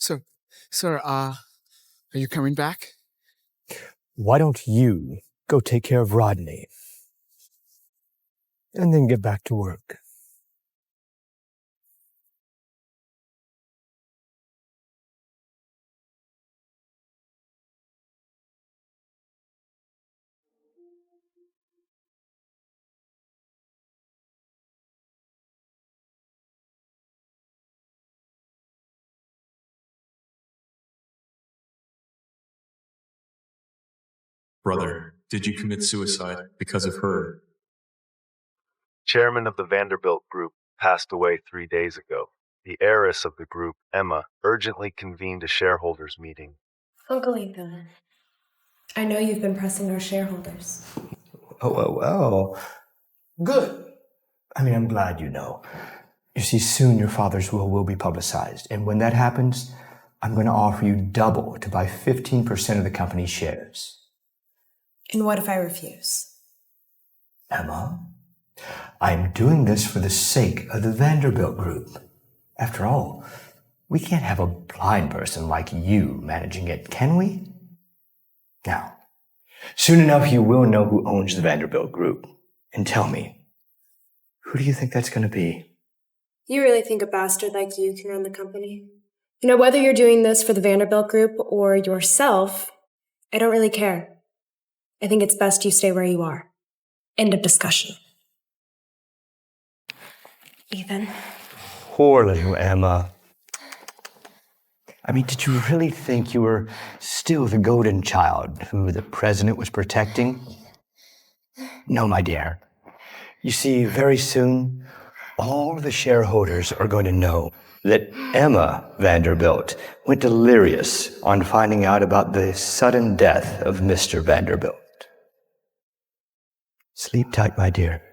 So, sir, are you coming back? Why don't you go take care of Rodney and then get back to work? Brother, did you commit suicide because of her? Chairman of the Vanderbilt group passed away 3 days ago. The heiress of the group, Emma, urgently convened a shareholders meeting. Uncle Ethan, I know you've been pressing our shareholders. Oh. Good. I'm glad you know. You see, soon your father's will be publicized, and when that happens, I'm going to offer you double to buy 15% of the company's shares. And what if I refuse? Emma, I'm doing this for the sake of the Vanderbilt group. After all, we can't have a blind person like you managing it, can we? Now, soon enough you will know who owns the Vanderbilt group. And tell me, who do you think that's going to be? You really think a bastard like you can run the company? You know, whether you're doing this for the Vanderbilt group or yourself, I don't really care. I think it's best you stay where you are. End of discussion. Ethan. Poor little Emma. Did you really think you were still the golden child who the president was protecting? No, my dear. You see, very soon, all the shareholders are going to know that Emma Vanderbilt went delirious on finding out about the sudden death of Mr. Vanderbilt. Sleep tight, my dear.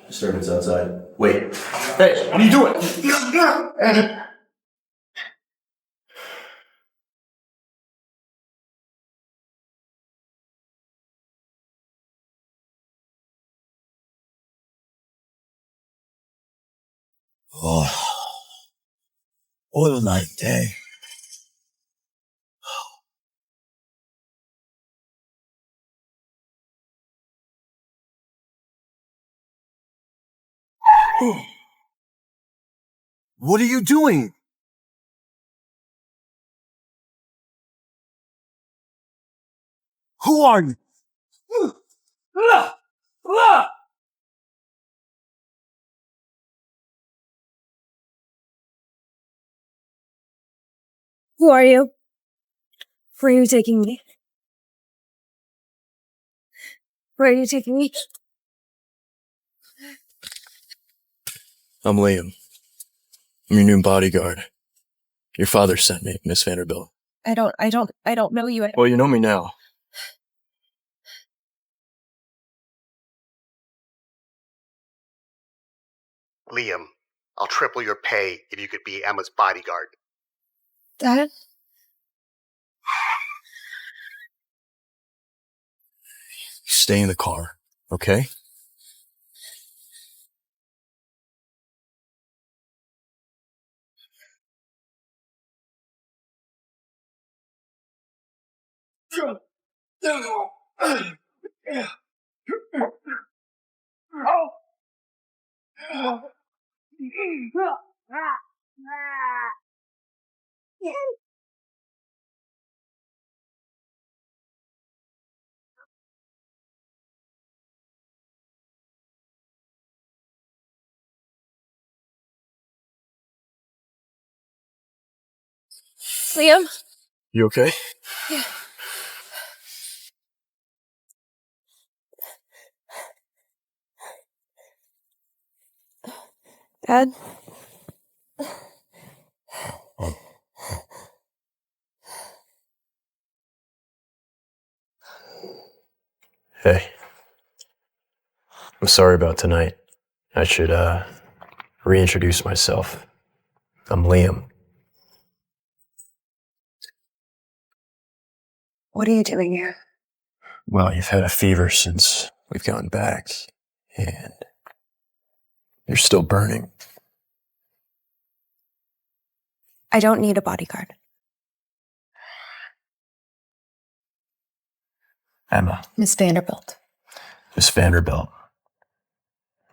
Disturbance outside. Wait. Hey, what are you doing? Oh, what a nice day. What are you doing? Who are you? Who are you? Where are you taking me? Where are you taking me? I'm Liam. I'm your new bodyguard. Your father sent me, Miss Vanderbilt. I don't know you. Well, you know me now. Liam, I'll triple your pay if you could be Emma's bodyguard. Dad? Stay in the car, okay? Liam? You okay? Yeah. Dad? Hey. I'm sorry about tonight. I should, reintroduce myself. I'm Liam. What are you doing here? Well, you've had a fever since we've gone back, and you're still burning. I don't need a bodyguard. Emma. Miss Vanderbilt. Miss Vanderbilt.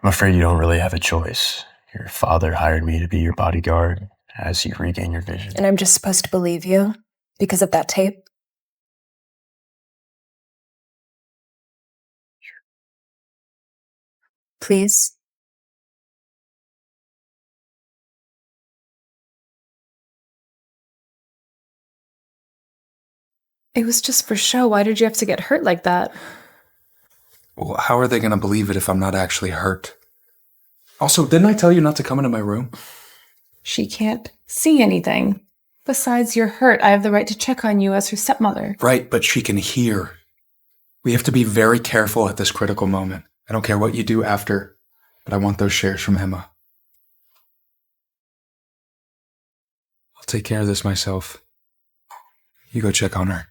I'm afraid you don't really have a choice. Your father hired me to be your bodyguard as you regain your vision. And I'm just supposed to believe you because of that tape? Please? It was just for show. Why did you have to get hurt like that? Well, how are they going to believe it if I'm not actually hurt? Also, didn't I tell you not to come into my room? She can't see anything. Besides, you're hurt. I have the right to check on you as her stepmother. Right, but she can hear. We have to be very careful at this critical moment. I don't care what you do after, but I want those shares from Emma. I'll take care of this myself. You go check on her.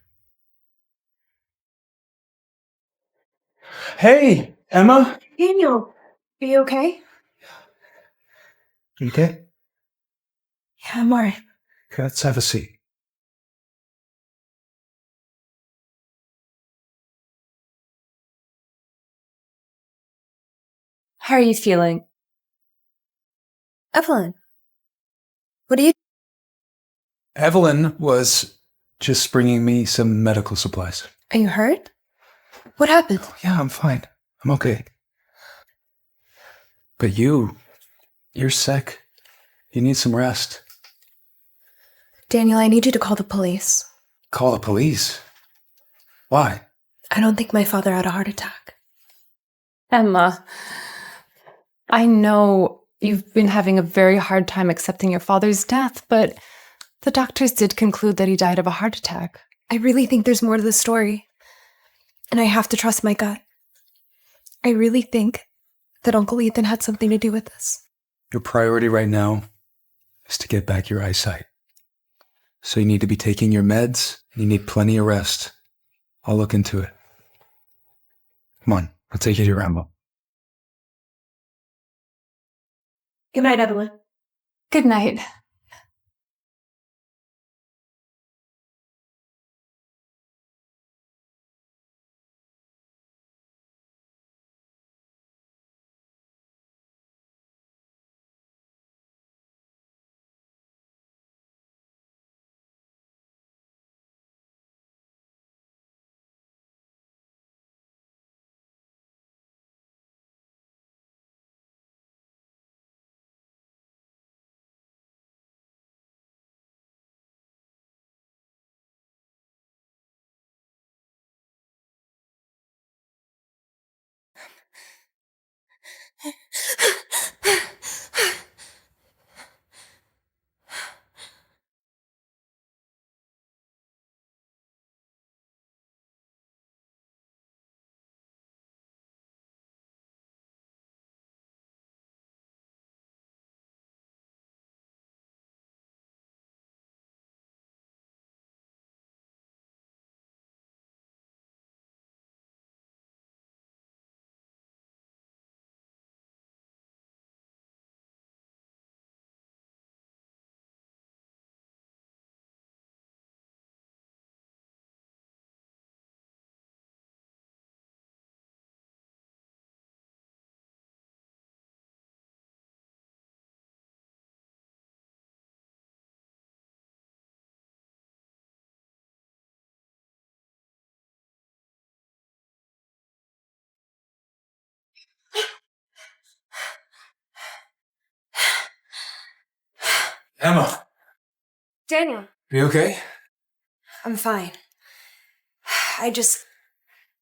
Hey, Emma! Daniel, are you okay? You okay? Yeah, I'm alright. Okay, let's have a seat. How are you feeling? Evelyn, what are you... Evelyn was just bringing me some medical supplies. Are you hurt? What happened? Yeah, I'm fine. I'm okay. But you're sick. You need some rest. Daniel, I need you to call the police. Call the police? Why? I don't think my father had a heart attack. Emma, I know you've been having a very hard time accepting your father's death, but the doctors did conclude that he died of a heart attack. I really think there's more to the story. And I have to trust my gut. I really think that Uncle Ethan had something to do with this. Your priority right now is to get back your eyesight. So you need to be taking your meds, and you need plenty of rest. I'll look into it. Come on, I'll take you to Rambo. Good night, Evelyn. Good night. Emma, Daniel. are you okay? I'm fine. I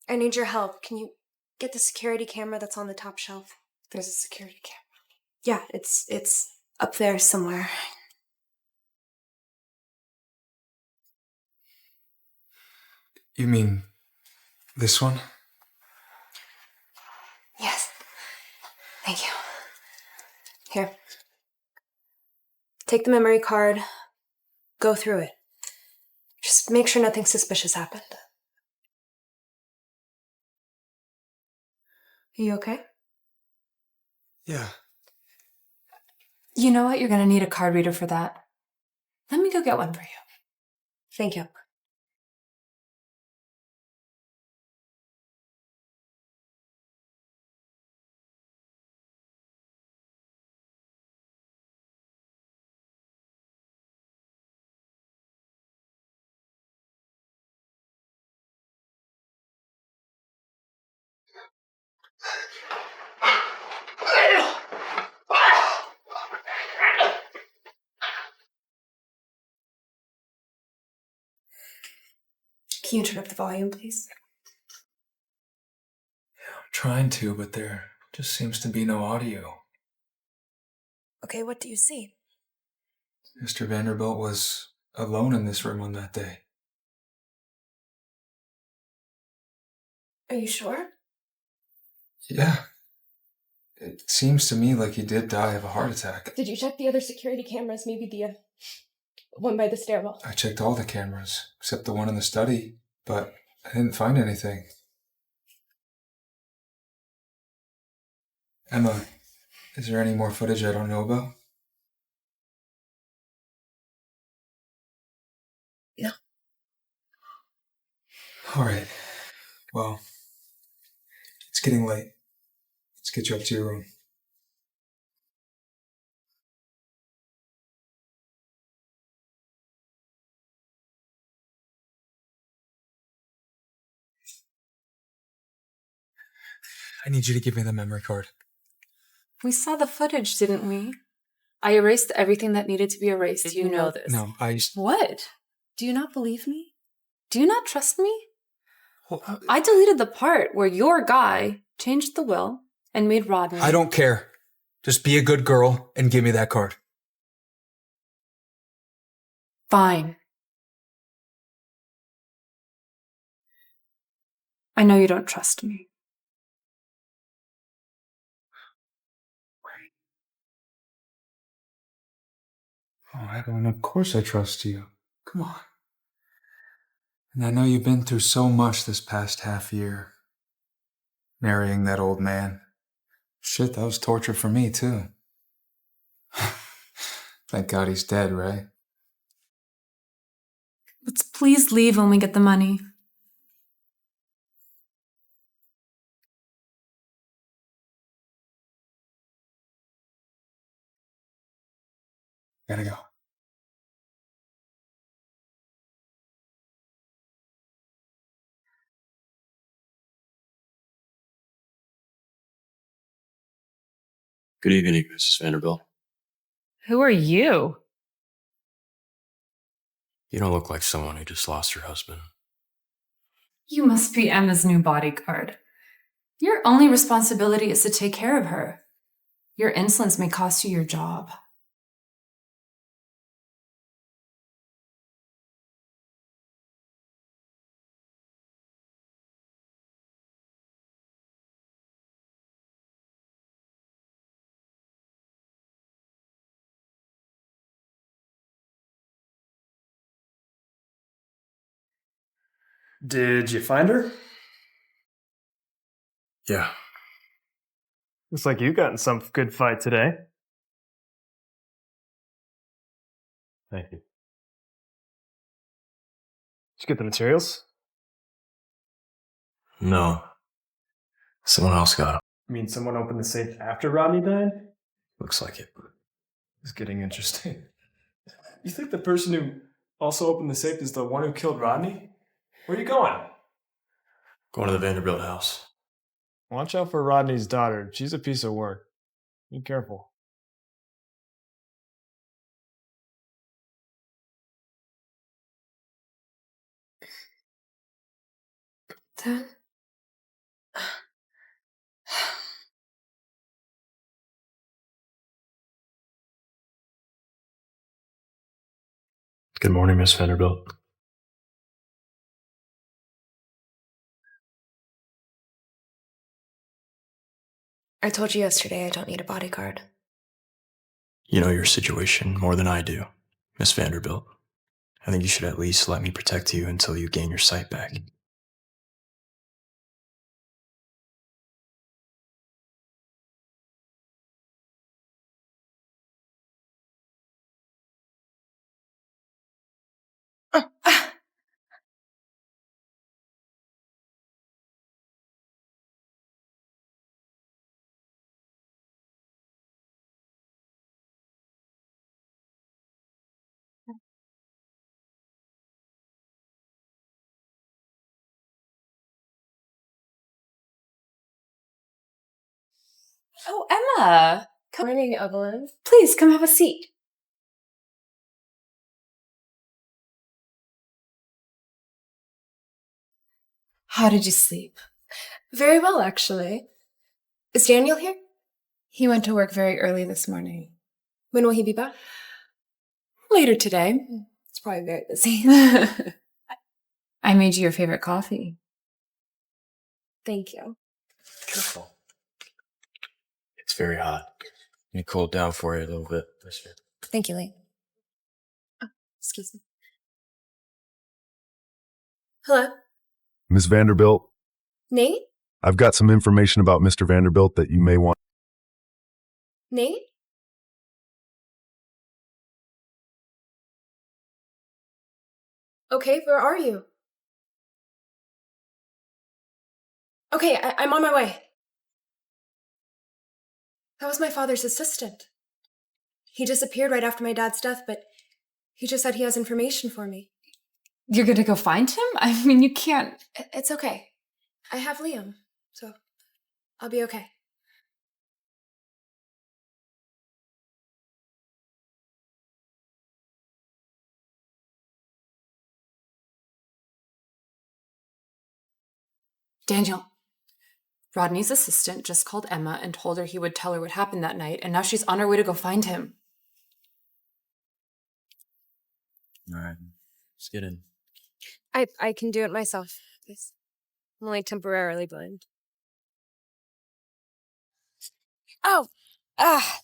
need your help. Can you get the security camera that's on the top shelf? There's a security camera. Yeah, it's up there somewhere. You mean this one? Yes. Thank you. Here. Take the memory card. Go through it. Just make sure nothing suspicious happened. Are you okay? Yeah. You know what? You're going to need a card reader for that. Let me go get one for you. Thank you. Can you turn up the volume, please? I'm trying to, but there just seems to be no audio. Okay, what do you see? Mr. Vanderbilt was alone in this room on that day. Are you sure? Yeah. It seems to me like he did die of a heart attack. Did you check the other security cameras, maybe the one by the stairwell? I checked all the cameras, except the one in the study, but I didn't find anything. Emma, is there any more footage I don't know about? No. All right. Well, it's getting late. Let's get you up to your room. I need you to give me the memory card. We saw the footage, didn't we? I erased everything that needed to be erased. You know this. No, What? Do you not believe me? Do you not trust me? Well, I deleted the part where your guy changed the will and made Rodney. I don't care. Just be a good girl and give me that card. Fine. I know you don't trust me. Oh, Evelyn, of course I trust you. Come on. And I know you've been through so much this past half year. Marrying that old man. Shit, that was torture for me, too. Thank God he's dead, right? Let's please leave when we get the money. Gotta go. Good evening, Mrs. Vanderbilt. Who are you? You don't look like someone who just lost her husband. You must be Emma's new bodyguard. Your only responsibility is to take care of her. Your insolence may cost you your job. Did you find her? Yeah. Looks like you got in some good fight today. Thank you. Did you get the materials? No. Someone else got him. You mean someone opened the safe after Rodney died? Looks like it. It's getting interesting. You think the person who also opened the safe is the one who killed Rodney? Where are you going? Going to the Vanderbilt house. Watch out for Rodney's daughter. She's a piece of work. Be careful. Dad? Good morning, Miss Vanderbilt. I told you yesterday I don't need a bodyguard. You know your situation more than I do, Miss Vanderbilt. I think you should at least let me protect you until you gain your sight back. Oh, Emma! Come morning, Evelyn. Please, come have a seat. How did you sleep? Very well, actually. Is Daniel here? He went to work very early this morning. When will he be back? Later today. It's probably very busy. I made you your favorite coffee. Thank you. Careful. It's very hot. Let me cool it down for you a little bit. Thank you, Lee. Oh, excuse me. Hello? Ms. Vanderbilt, Nate? I've got some information about Mr. Vanderbilt that you may want. Nate? Okay, where are you? Okay, I'm on my way. That was my father's assistant. He disappeared right after my dad's death, but he just said he has information for me. You're gonna go find him? I mean, you can't. It's okay. I have Liam, so I'll be okay. Daniel, Rodney's assistant just called Emma and told her he would tell her what happened that night, and now she's on her way to go find him. All right, let's get in. I can do it myself, please. I'm only temporarily blind. Oh! Ah!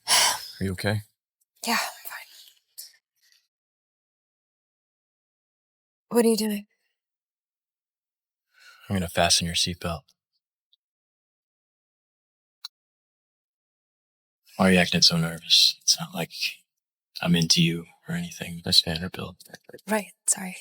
Are you okay? Yeah, I'm fine. What are you doing? I'm gonna fasten your seatbelt. Why are you acting so nervous? It's not like I'm into you or anything, Miss Vanderbilt. Right, sorry.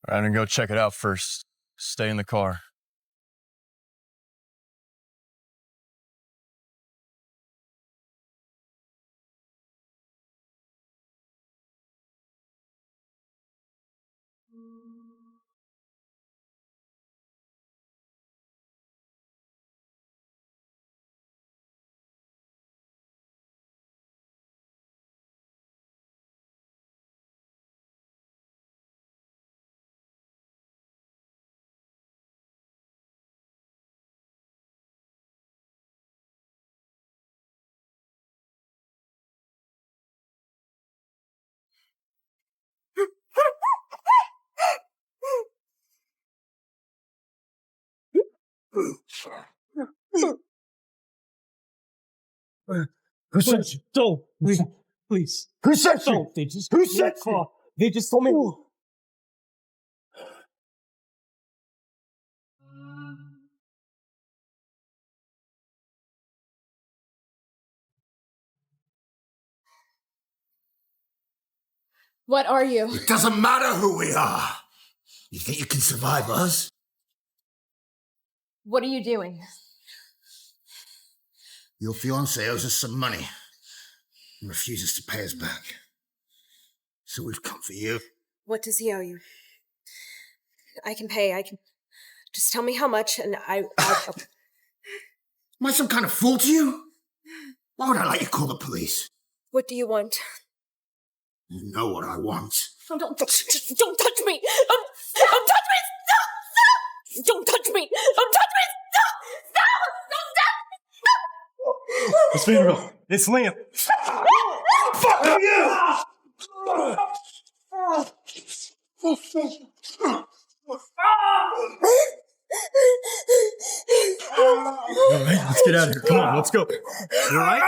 All right, I'm gonna go check it out first. Stay in the car. Who sent you? Don't. Please. Who sent you? Don't. They just. Who sent you? They just told me. What are you? It doesn't matter who we are. You think you can survive us? What are you doing? Your fiancé owes us some money and refuses to pay us back. So we've come for you. What does he owe you? I can pay. I can. Just tell me how much, and I'll... Am I some kind of fool to you? Why would I let you call the police? What do you want? You know what I want. Oh, don't touch me! Don't touch me! Stop! Don't touch me! Don't touch me! Stop! Miss Vanderbilt, it's Liam. Fuck you! All right, let's get out of here. Come on, let's go. You all right?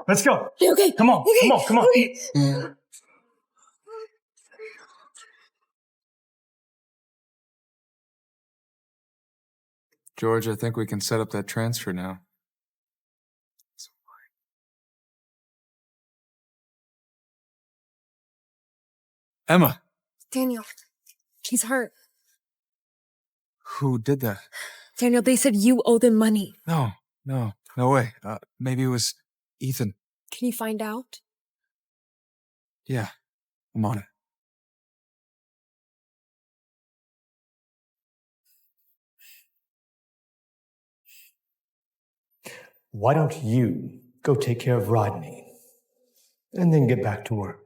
Let's go. Okay. Come on. Okay. Come on. Come on. Okay. George, I think we can set up that transfer now. Emma! Daniel, he's hurt. Who did that? Daniel, they said you owe them money. No way. Maybe it was Ethan. Can you find out? Yeah, I'm on it. Why don't you go take care of Rodney and then get back to work?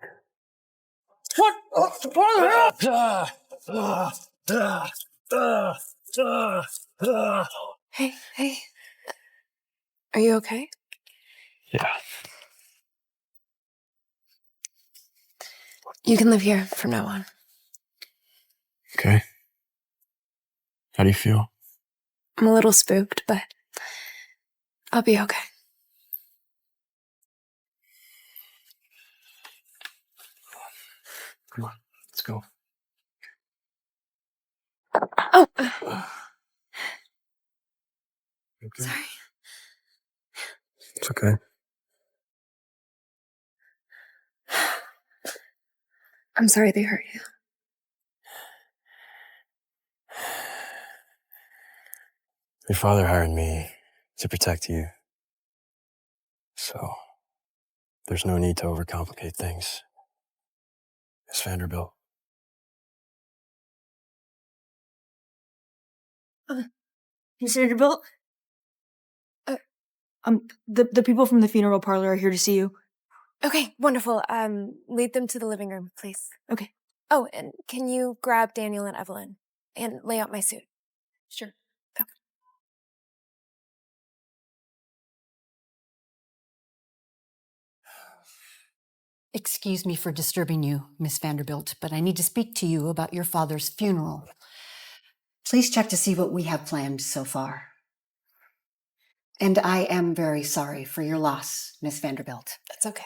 Hey. Are you okay? Yeah. You can live here from now on. Okay. How do you feel? I'm a little spooked, but I'll be okay. Come on, let's go. Oh! Okay. Sorry. It's okay. I'm sorry they hurt you. Your father hired me to protect you. So, there's no need to overcomplicate things. Miss Vanderbilt. Miss Vanderbilt? The people from the funeral parlor are here to see you. Okay, wonderful. Lead them to the living room, please. Okay. Oh, and can you grab Daniel and Evelyn and lay out my suit? Sure. Okay. Excuse me for disturbing you, Miss Vanderbilt, but I need to speak to you about your father's funeral. Please check to see what we have planned so far. And I am very sorry for your loss, Miss Vanderbilt. That's okay.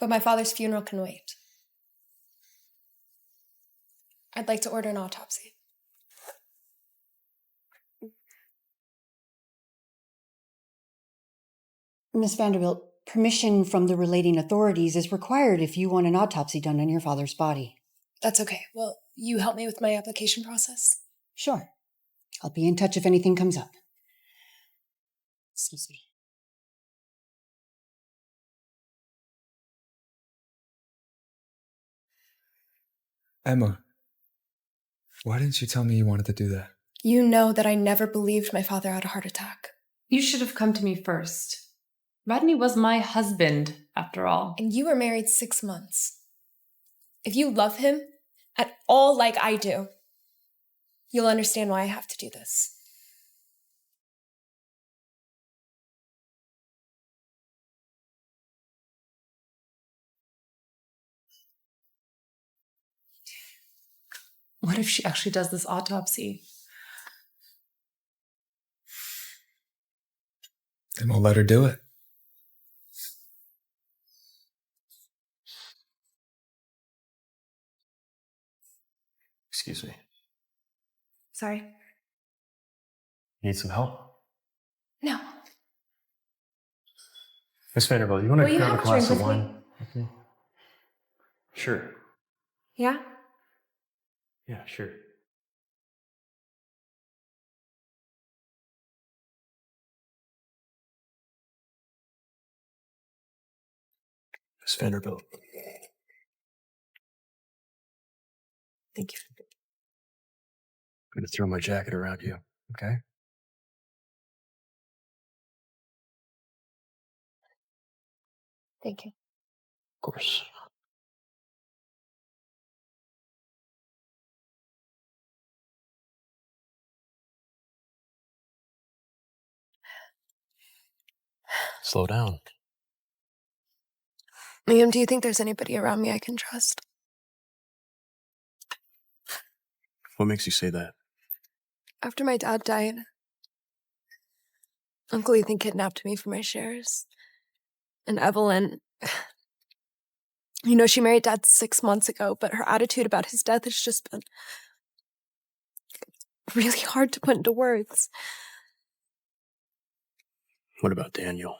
But my father's funeral can wait. I'd like to order an autopsy. Miss Vanderbilt, permission from the relating authorities is required if you want an autopsy done on your father's body. That's okay. Will you help me with my application process? Sure. I'll be in touch if anything comes up. Excuse me. Emma, why didn't you tell me you wanted to do that? You know that I never believed my father had a heart attack. You should have come to me first. Rodney was my husband, after all. And you were married 6 months. If you love him at all like I do, you'll understand why I have to do this. What if she actually does this autopsy? Then we'll let her do it. Excuse me. Sorry. Need some help? No. Miss Vanderbilt, you want to Will you grab a have a glass drink of with wine? Okay. Sure. Yeah? Yeah, sure. Miss Vanderbilt. Thank you. I'm going to throw my jacket around you, okay? Thank you. Of course. Slow down. Liam, do you think there's anybody around me I can trust? What makes you say that? After my dad died, Uncle Ethan kidnapped me for my shares. And Evelyn, she married Dad 6 months ago, but her attitude about his death has just been really hard to put into words. What about Daniel?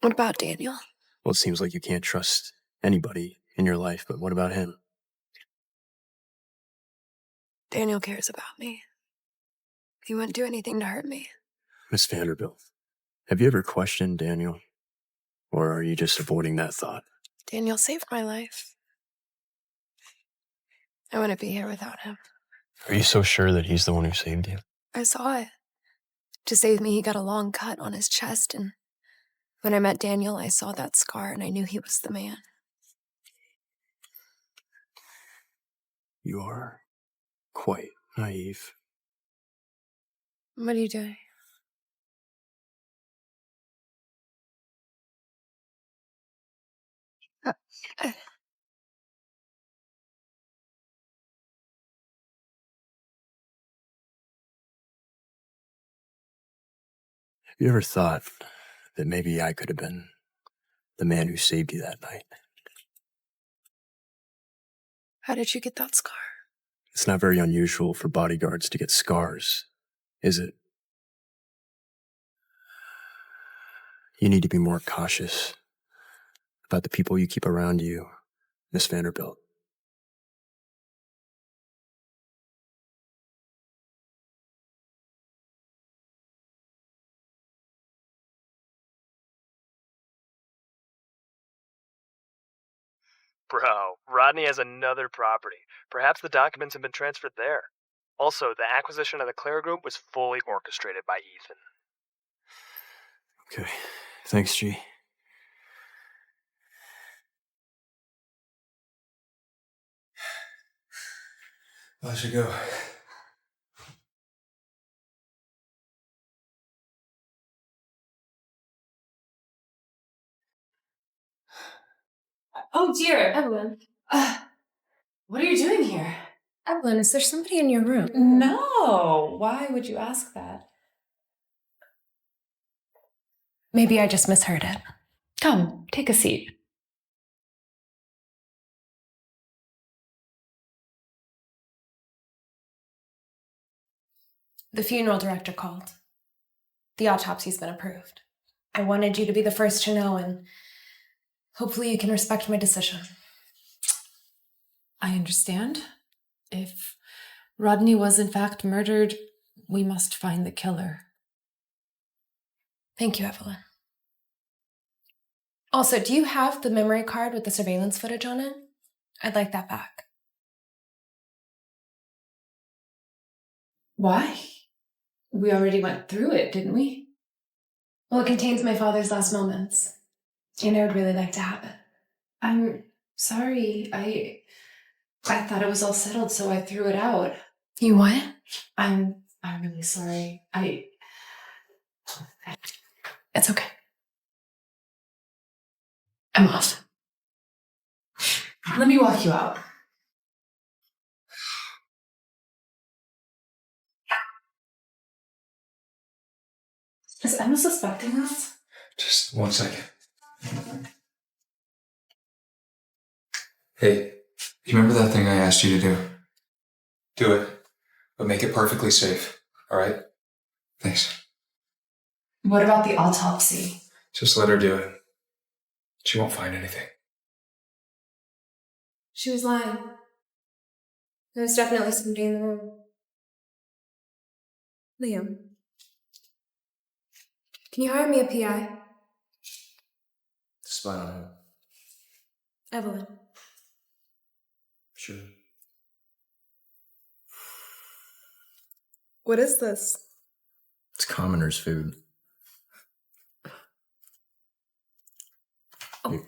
What about Daniel? Well, it seems like you can't trust anybody in your life, but what about him? Daniel cares about me. He wouldn't do anything to hurt me. Miss Vanderbilt, have you ever questioned Daniel? Or are you just avoiding that thought? Daniel saved my life. I wouldn't be here without him. Are you so sure that he's the one who saved you? I saw it. To save me, he got a long cut on his chest, and when I met Daniel, I saw that scar, and I knew he was the man. You are quite naive. What are you doing? Have you ever thought that maybe I could have been the man who saved you that night? How did you get that scar? It's not very unusual for bodyguards to get scars, is it? You need to be more cautious about the people you keep around you, Miss Vanderbilt. Bro, Rodney has another property. Perhaps the documents have been transferred there. Also, the acquisition of the Claire Group was fully orchestrated by Ethan. Okay, thanks, G. I should go. Oh dear. Evelyn. What are you doing here? Evelyn, is there somebody in your room? No. Why would you ask that? Maybe I just misheard it. Come, take a seat. The funeral director called. The autopsy's been approved. I wanted you to be the first to know, and hopefully you can respect my decision. I understand. If Rodney was in fact murdered, we must find the killer. Thank you, Evelyn. Also, do you have the memory card with the surveillance footage on it? I'd like that back. Why? We already went through it, didn't we? Well, it contains my father's last moments, and I would really like to have it. I'm sorry. I thought it was all settled, so I threw it out. You what? I'm really sorry. It's okay. I'm off. Let me walk you out. Is Emma suspecting us? Just 1 second. Hey, you remember that thing I asked you to do? Do it, but make it perfectly safe, all right? Thanks. What about the autopsy? Just let her do it. She won't find anything. She was lying. There was definitely somebody in the room. Liam, can you hire me a PI? Spy on him. Evelyn. Sure. What is this? It's commoner's food. Oh.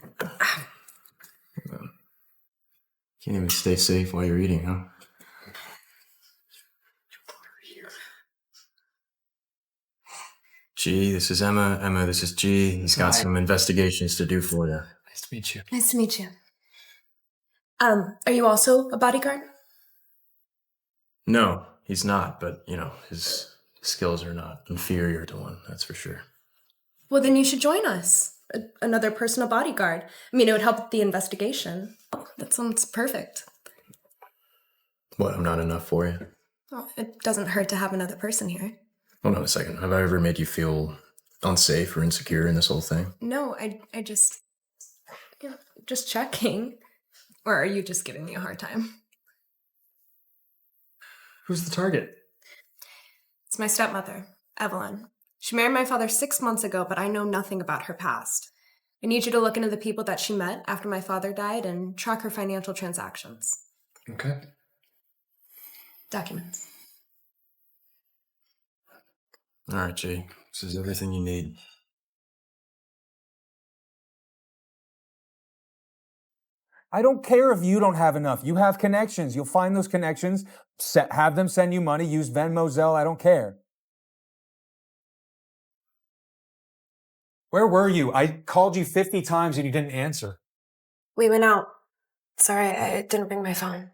Can't even stay safe while you're eating, huh? G, this is Emma. Emma, this is G. He's got some investigations to do for you. Nice to meet you. Nice to meet you. Are you also a bodyguard? No, he's not, but, his skills are not inferior to one, that's for sure. Well, then you should join us. Another personal bodyguard. I mean, it would help with the investigation. Oh, that sounds perfect. What, I'm not enough for you? Well, it doesn't hurt to have another person here. Hold on a second. Have I ever made you feel unsafe or insecure in this whole thing? No, I just... just checking. Or are you just giving me a hard time? Who's the target? It's my stepmother, Evelyn. She married my father 6 months ago, but I know nothing about her past. I need you to look into the people that she met after my father died and track her financial transactions. Okay. Documents. All right, Jake. This is everything you need. I don't care if you don't have enough. You have connections. You'll find those connections, have them send you money, use Venmo, Zelle, I don't care. Where were you? I called you 50 times and you didn't answer. We went out. Sorry, I didn't bring my phone.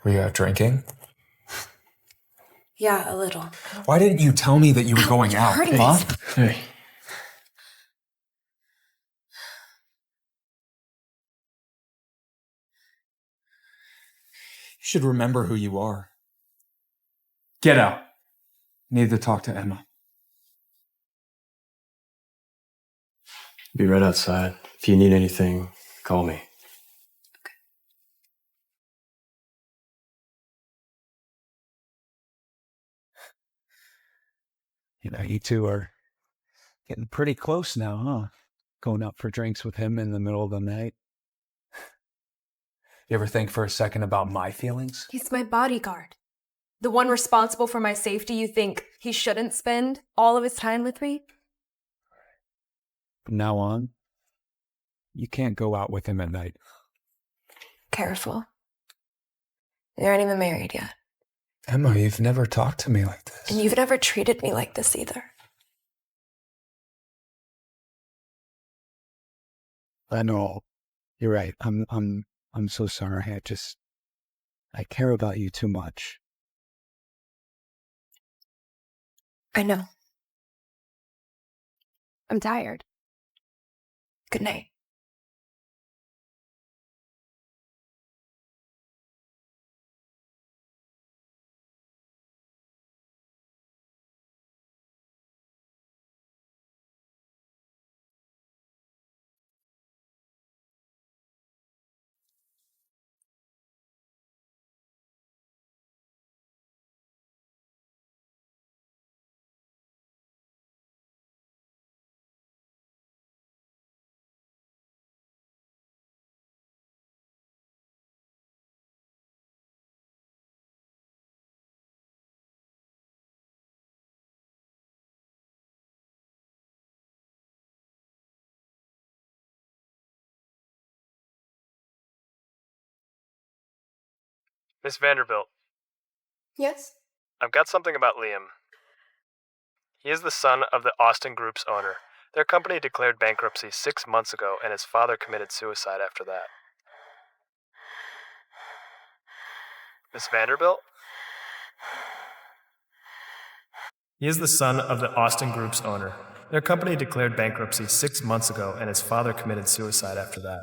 Were you out drinking? Yeah, a little. Why didn't you tell me that you were going out? hurting Huh? Hey. You should remember who you are. Get out. Need to talk to Emma. Be right outside. If you need anything, call me. You two are getting pretty close now, huh? Going out for drinks with him in the middle of the night. You ever think for a second about my feelings? He's my bodyguard. The one responsible for my safety. You think he shouldn't spend all of his time with me? From now on, you can't go out with him at night. Careful. They aren't even married yet. Emma, you've never talked to me like this. And you've never treated me like this either. I know. You're right. I'm so sorry. I care about you too much. I know. I'm tired. Good night. Miss Vanderbilt, Yes? I've got something about Liam. He is the son of the Austin Group's owner. Their company declared bankruptcy 6 months ago, and his father committed suicide after that. Miss Vanderbilt? He is the son of the Austin Group's owner. Their company declared bankruptcy 6 months ago, and his father committed suicide after that.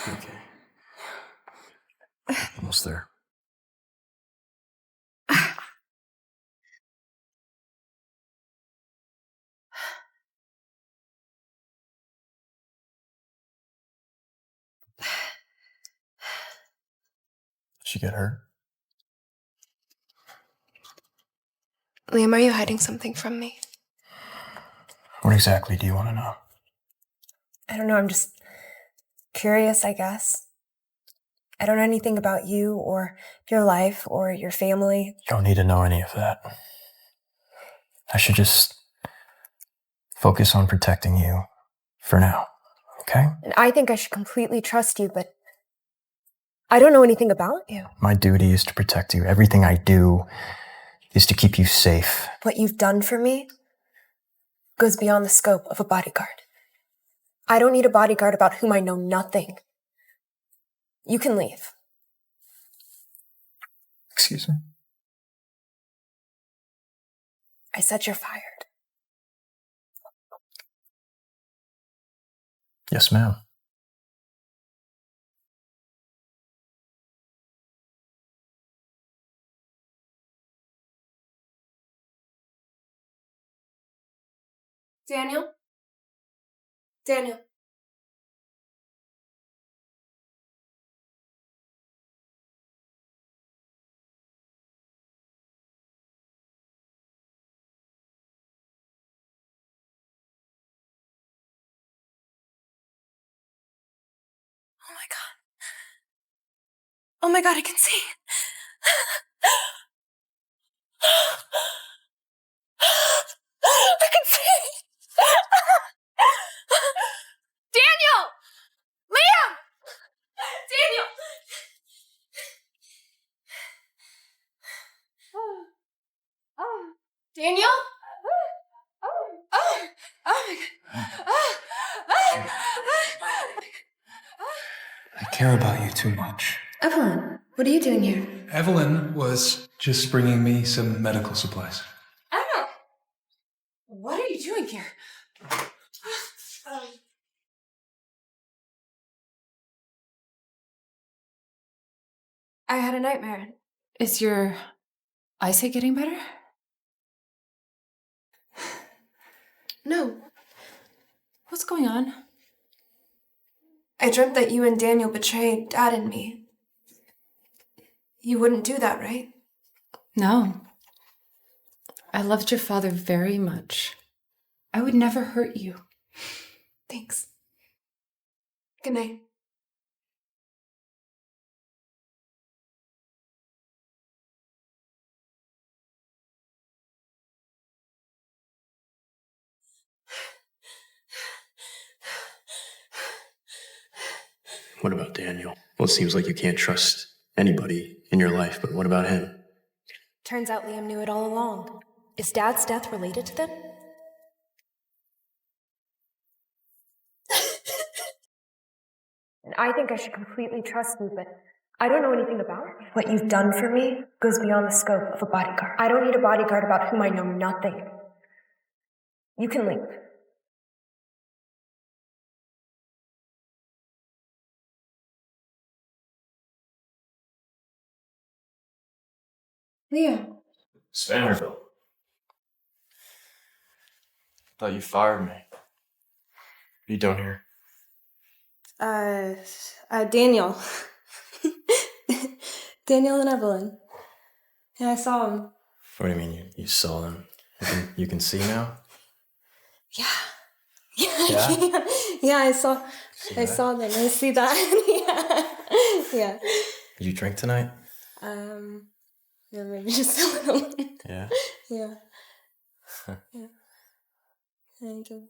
Okay. Almost there. Did she get hurt? Liam, are you hiding something from me? What exactly do you want to know? I don't know, I'm just curious, I guess. I don't know anything about you or your life or your family. Don't need to know any of that. I should just focus on protecting you for now, okay? And I think I should completely trust you, but I don't know anything about you. My duty is to protect you. Everything I do is to keep you safe. What you've done for me goes beyond the scope of a bodyguard. I don't need a bodyguard about whom I know nothing. You can leave. Excuse me? I said you're fired. Yes, ma'am. Daniel? Daniel? Oh my god. Oh my god, I can see. I can see. Daniel! Liam! Daniel! Daniel? I care about you too much. Evelyn, what are you doing here? Evelyn was just bringing me some medical supplies. Emma! What are you doing here? I had a nightmare. Is your eyesight getting better? No. What's going on? I dreamt that you and Daniel betrayed Dad and me. You wouldn't do that, right? No. I loved your father very much. I would never hurt you. Thanks. Good night. What about Daniel? Well, it seems like you can't trust anybody in your life, but what about him? Turns out Liam knew it all along. Is Dad's death related to them? And I think I should completely trust you, but I don't know anything about you. What you've done for me goes beyond the scope of a bodyguard. I don't need a bodyguard about whom I know nothing. You can leave. Liam. It's Vanderbilt. Thought you fired me. What are you doing here? Daniel. Daniel and Evelyn. Yeah, I saw him. What do you mean you saw them? You can see now? Yeah. Yeah, I saw them. I see that. Yeah. Did you drink tonight? Yeah, maybe just a little. Yeah. Yeah. Yeah. I did.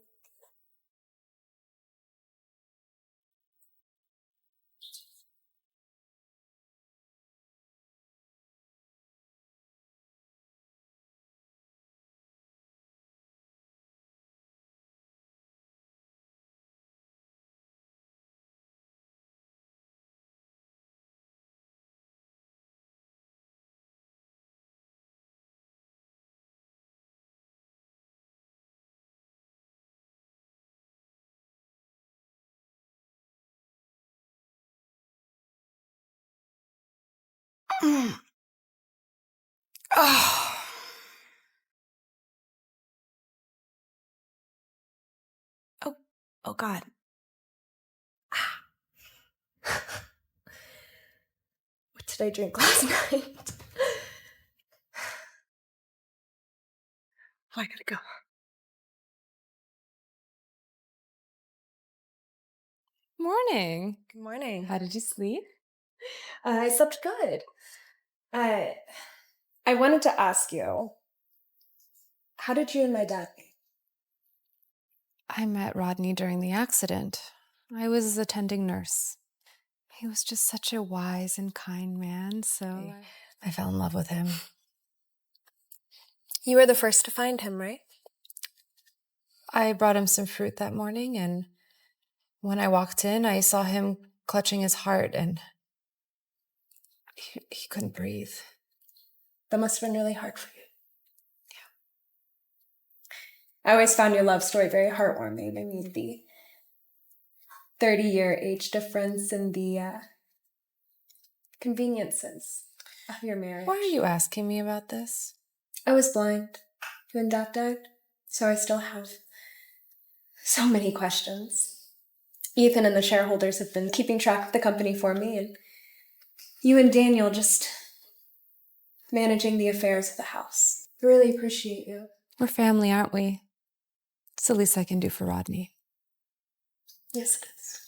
Oh. Oh God. What did I drink last night? I gotta go. Morning. Good morning. How did you sleep? I slept good. I wanted to ask you, How did you and my dad meet? I met Rodney during the accident. I was his attending nurse. He was just such a wise and kind man, so I fell in love with him. You were the first to find him, right? I brought him some fruit that morning, and when I walked in, I saw him clutching his heart, and he couldn't breathe. That must have been really hard for you. Yeah. I always found your love story very heartwarming. I mean, the 30-year age difference and the conveniences of your marriage. Why are you asking me about this? I was blind when Dad died, so I still have so many questions. Ethan and the shareholders have been keeping track of the company for me, and you and Daniel just managing the affairs of the house. I really appreciate you. We're family, aren't we? It's the least I can do for Rodney. Yes, it is.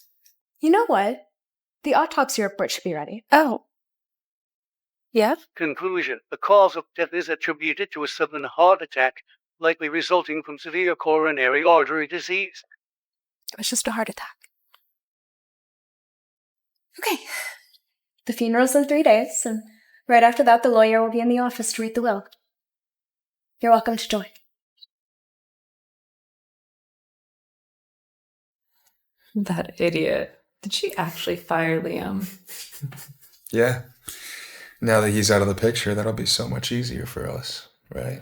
You know what? The autopsy report should be ready. Oh. Yeah? Conclusion. The cause of death is attributed to a sudden heart attack, likely resulting from severe coronary artery disease. It was just a heart attack. Okay. The funeral's in 3 days, and right after that, the lawyer will be in the office to read the will. You're welcome to join. That idiot. Did she actually fire Liam? Yeah. Now that he's out of the picture, that'll be so much easier for us, right?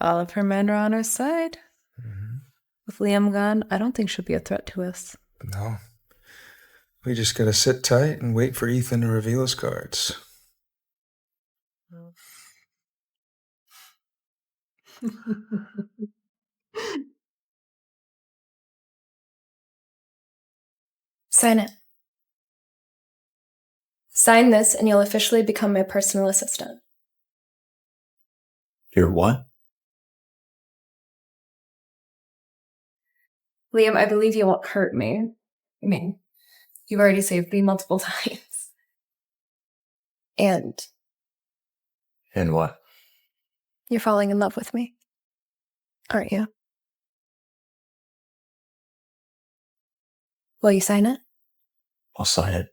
All of her men are on her side. Mm-hmm. With Liam gone, I don't think she'll be a threat to us. No. We just gotta sit tight and wait for Ethan to reveal his cards. Sign it. Sign this and you'll officially become my personal assistant. You're what? Liam, I believe you won't hurt me. I mean, you've already saved me multiple times. And what? you're falling in love with me, aren't you? Will you sign it? I'll sign it.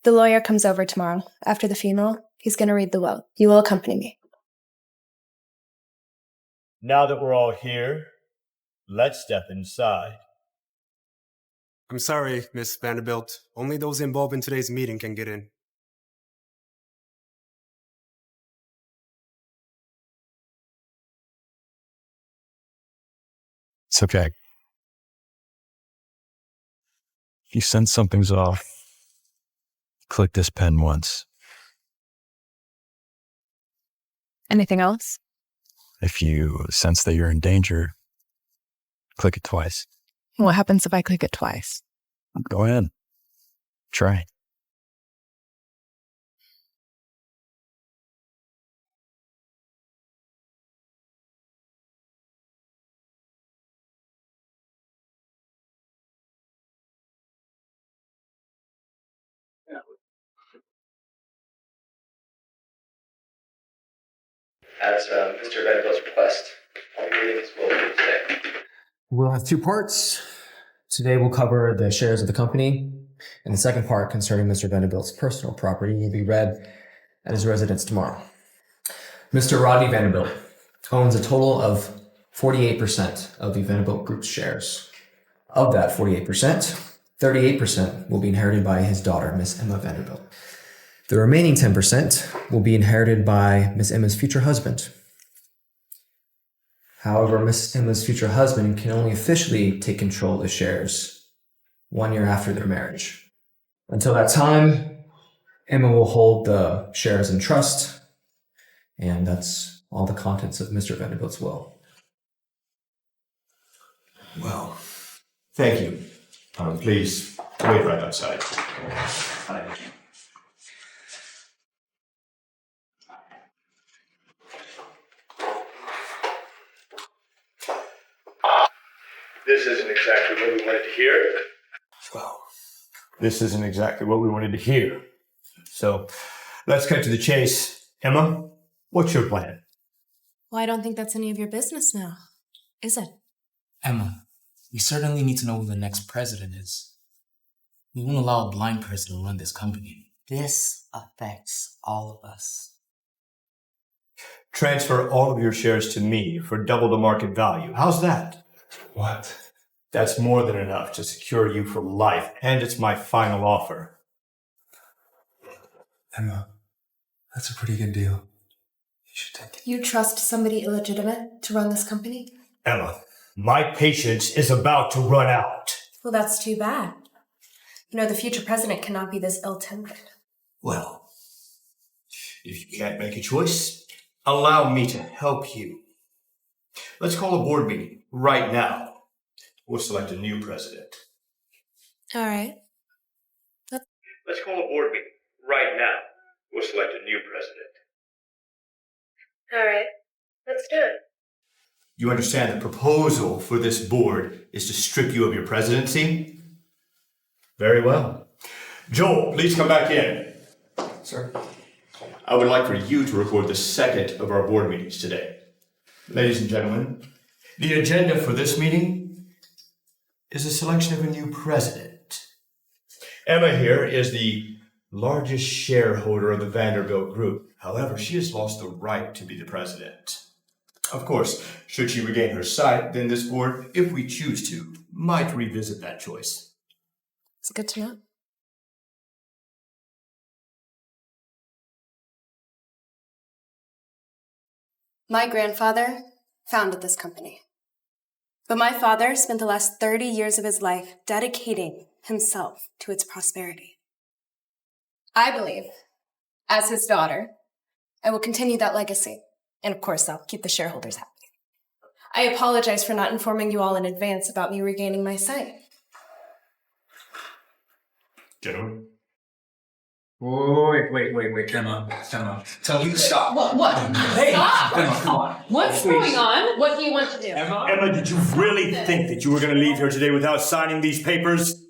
The lawyer comes over tomorrow. After the funeral, he's going to read the will. You will accompany me. Now that we're all here, let's step inside. I'm sorry, Miss Vanderbilt. Only those involved in today's meeting can get in. It's okay. If you sense something's off, click this pen once. Anything else? If you sense that you're in danger, click it twice. What happens if I click it twice? Go ahead. Try. As Mr. Vanderbilt's request, I'll be reading his will today. We'll have two parts. Today we'll cover the shares of the company, and the second part concerning Mr. Vanderbilt's personal property will be read at his residence tomorrow. Mr. Rodney Vanderbilt owns a total of 48% of the Vanderbilt Group's shares. Of that 48%, 38% will be inherited by his daughter, Miss Emma Vanderbilt. The remaining 10% will be inherited by Miss Emma's future husband. However, Miss Emma's future husband can only officially take control of the shares 1 year after their marriage. Until that time, Emma will hold the shares in trust, and that's all the contents of Mr. Vanderbilt's will. Well, thank you. Please wait right outside. This isn't exactly what we wanted to hear. Well, this isn't exactly what we wanted to hear. So let's cut to the chase. Emma, what's your plan? Well, I don't think that's any of your business now, is it? Emma, we certainly need to know who the next president is. We won't allow a blind person to run this company. This affects all of us. Transfer all of your shares to me for double the market value. How's that? What? That's more than enough to secure you for life, and it's my final offer. Emma, that's a pretty good deal. You should take it. You trust somebody illegitimate to run this company? Emma, my patience is about to run out. Well, that's too bad. You know, the future president cannot be this ill-tempered. Well, if you can't make a choice, allow me to help you. Let's call a board meeting right now. We'll select a new president. All right. Let's call a board meeting right now. We'll select a new president. All right. Let's do it. You understand the proposal for this board is to strip you of your presidency? Very well. Joel, please come back in. Sir. I would like for you to record the second of our board meetings today. Ladies and gentlemen, the agenda for this meeting is the selection of a new president. Emma here is the largest shareholder of the Vanderbilt Group. However, she has lost the right to be the president. Of course, should she regain her sight, then this board, if we choose to, might revisit that choice. It's good to know. My grandfather founded this company. But my father spent the last 30 years of his life dedicating himself to its prosperity. I believe, as his daughter, I will continue that legacy. And of course, I'll keep the shareholders happy. I apologize for not informing you all in advance about me regaining my sight. Gentlemen. Wait, Emma. Tell me to stop. What? Hey, Stop! Emma, come on. What's Please. going on? What do you want to do? Emma, did you really think that you were going to leave here today without signing these papers?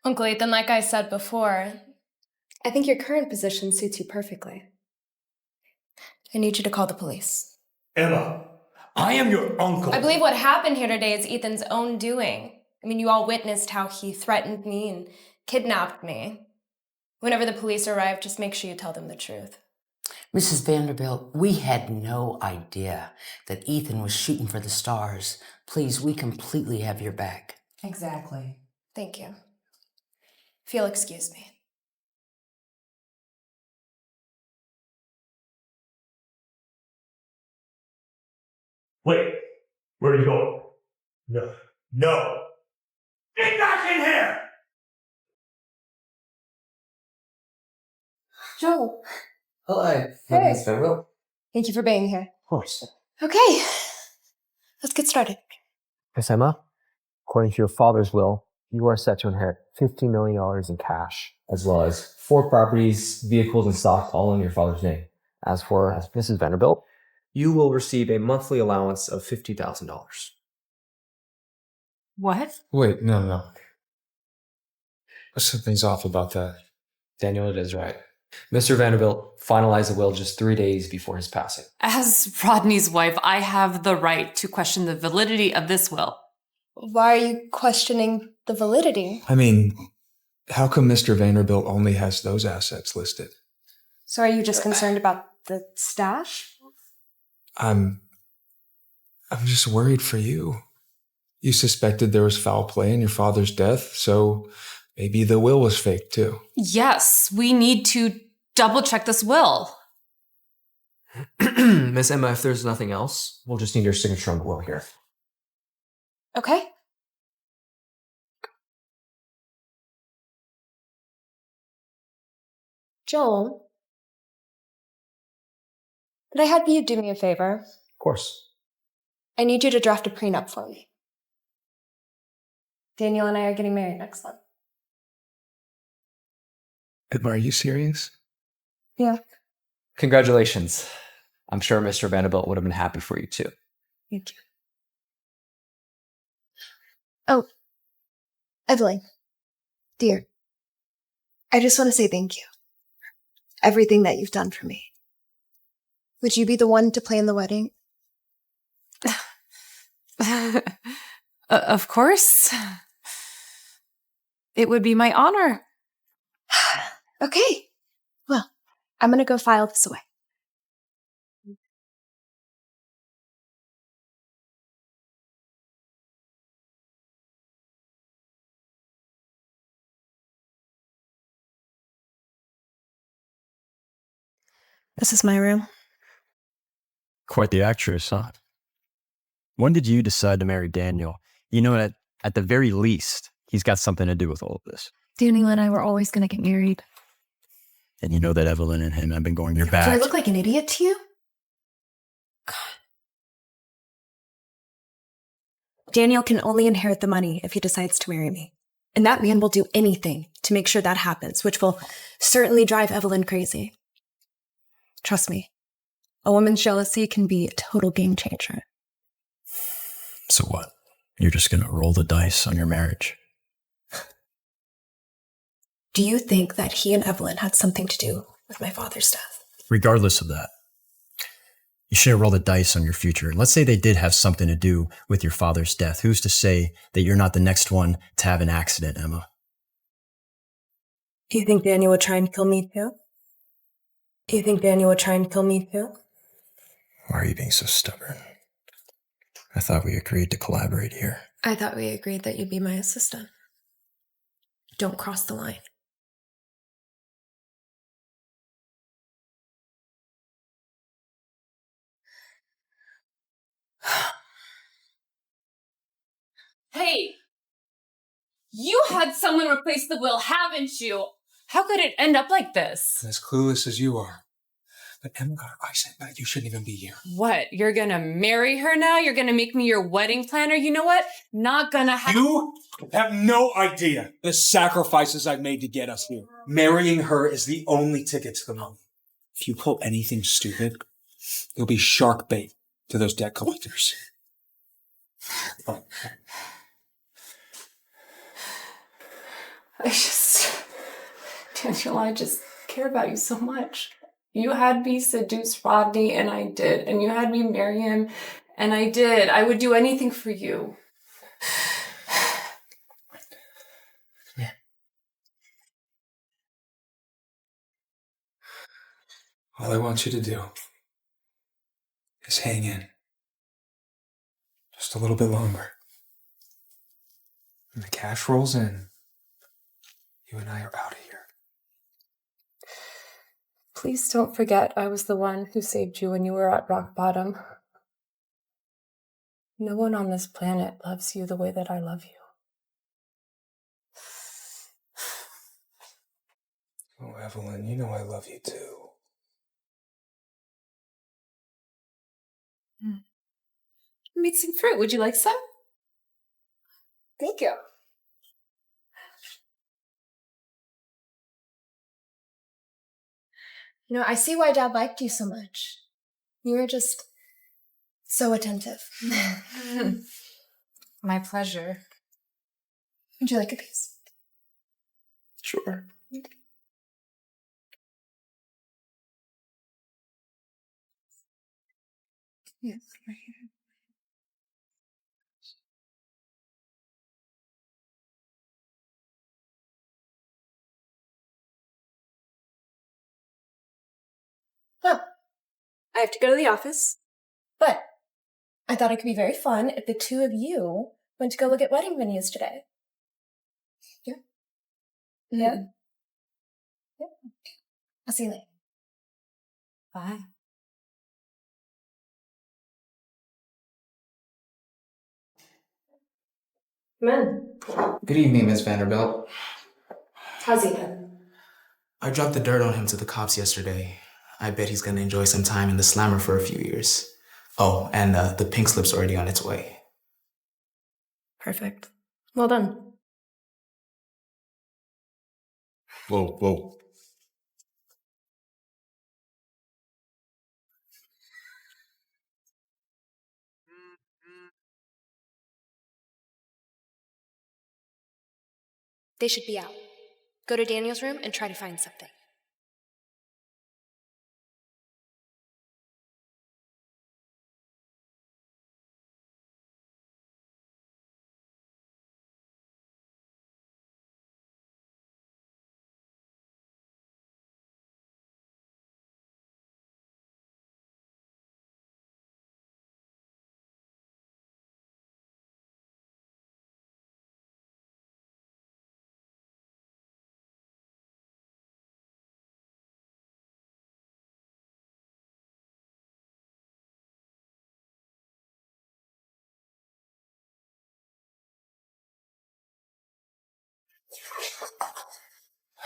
Uncle Ethan, like I said before, I think your current position suits you perfectly. I need you to call the police. Emma, I am your uncle. I believe what happened here today is Ethan's own doing. I mean, you all witnessed how he threatened me and kidnapped me. Whenever the police arrive, just make sure you tell them the truth. Mrs. Vanderbilt, we had no idea that Ethan was shooting for the stars. Please, we completely have your back. Exactly. Thank you. If you'll excuse me. Wait, where are you going? No. Get back in here! Joel. Hi. Hey. Miss Vanderbilt. Thank you for being here. Of course. Okay, let's get started. Miss Emma, according to your father's will, you are set to inherit $50 million in cash, as well as 4 properties, vehicles, and stock all in your father's name. As for Mrs. Vanderbilt, you will receive a monthly allowance of $50,000. What? Wait, no. Something's off about that. Daniel, it is right. Mr. Vanderbilt finalized the will just 3 days before his passing. As Rodney's wife, I have the right to question the validity of this will. Why are you questioning the validity? I mean, how come Mr. Vanderbilt only has those assets listed? So are you just concerned about the stash? I'm just worried for you. You suspected there was foul play in your father's death, so maybe the will was fake too. Yes, we need to double check this will. Miss Emma, if there's nothing else, we'll just need your signature on the will here. Okay. Joel, could I have you do me a favor? Of course. I need you to draft a prenup for me. Daniel and I are getting married next month. Are you serious? Yeah. Congratulations. I'm sure Mr. Vanderbilt would have been happy for you too. Thank you. Oh, Evelyn, dear, I just want to say thank you. Everything that you've done for me. Would you be the one to plan the wedding? Of course. It would be my honor. Okay. Well, I'm going to go file this away. This is my room. Quite the actress, huh? When did you decide to marry Daniel? You know, at the very least, he's got something to do with all of this. Daniel and I were always going to get married. And you know that Evelyn and him have been going your Do I back. look like an idiot to you? God. Daniel can only inherit the money if he decides to marry me. And that man will do anything to make sure that happens, which will certainly drive Evelyn crazy. Trust me, a woman's jealousy can be a total game changer. So what? You're just gonna roll the dice on your marriage? Do you think that he and Evelyn had something to do with my father's death? Regardless of that, you shouldn't roll the dice on your future. Let's say they did have something to do with your father's death. Who's to say that you're not the next one to have an accident, Emma? Do you think Daniel would try and kill me too? Do you think Daniel would try and kill me too? Why are you being so stubborn? I thought we agreed to collaborate here. I thought we agreed that you'd be my assistant. Don't cross the line. Hey, you had someone replace the will, haven't you? How could it end up like this? As clueless as you are. But Emma got her eyesight back. You shouldn't even be here. What? You're gonna marry her now? You're gonna make me your wedding planner? You know what? Not gonna happen. You have no idea the sacrifices I've made to get us here. Marrying her is the only ticket to the moon. If you pull anything stupid, you'll be shark bait to those debt collectors. Daniel, I just care about you so much. You had me seduce Rodney, and I did. And you had me marry him, and I did. I would do anything for you. All I want you to do is hang in. Just a little bit longer. When the cash rolls in, you and I are out of here. Please don't forget I was the one who saved you when you were at rock bottom. No one on this planet loves you the way that I love you. Oh, Evelyn, you know I love you too. I made some fruit. Would you like some? Thank you. You know, I see why Dad liked you so much. You were just so attentive. My pleasure. Would you like a piece? Sure. Yes, right here. Huh. I have to go to the office, but I thought it could be very fun if the two of you went to go look at wedding venues today. Yeah? Yeah? Yeah. I'll see you later. Bye. Come in. Good evening, Miss Vanderbilt. How's he been? I dropped the dirt on him to the cops yesterday. I bet he's gonna enjoy some time in the slammer for a few years. Oh, and the pink slip's already on its way. Perfect. Well done. Whoa, whoa. They should be out. Go to Daniel's room and try to find something.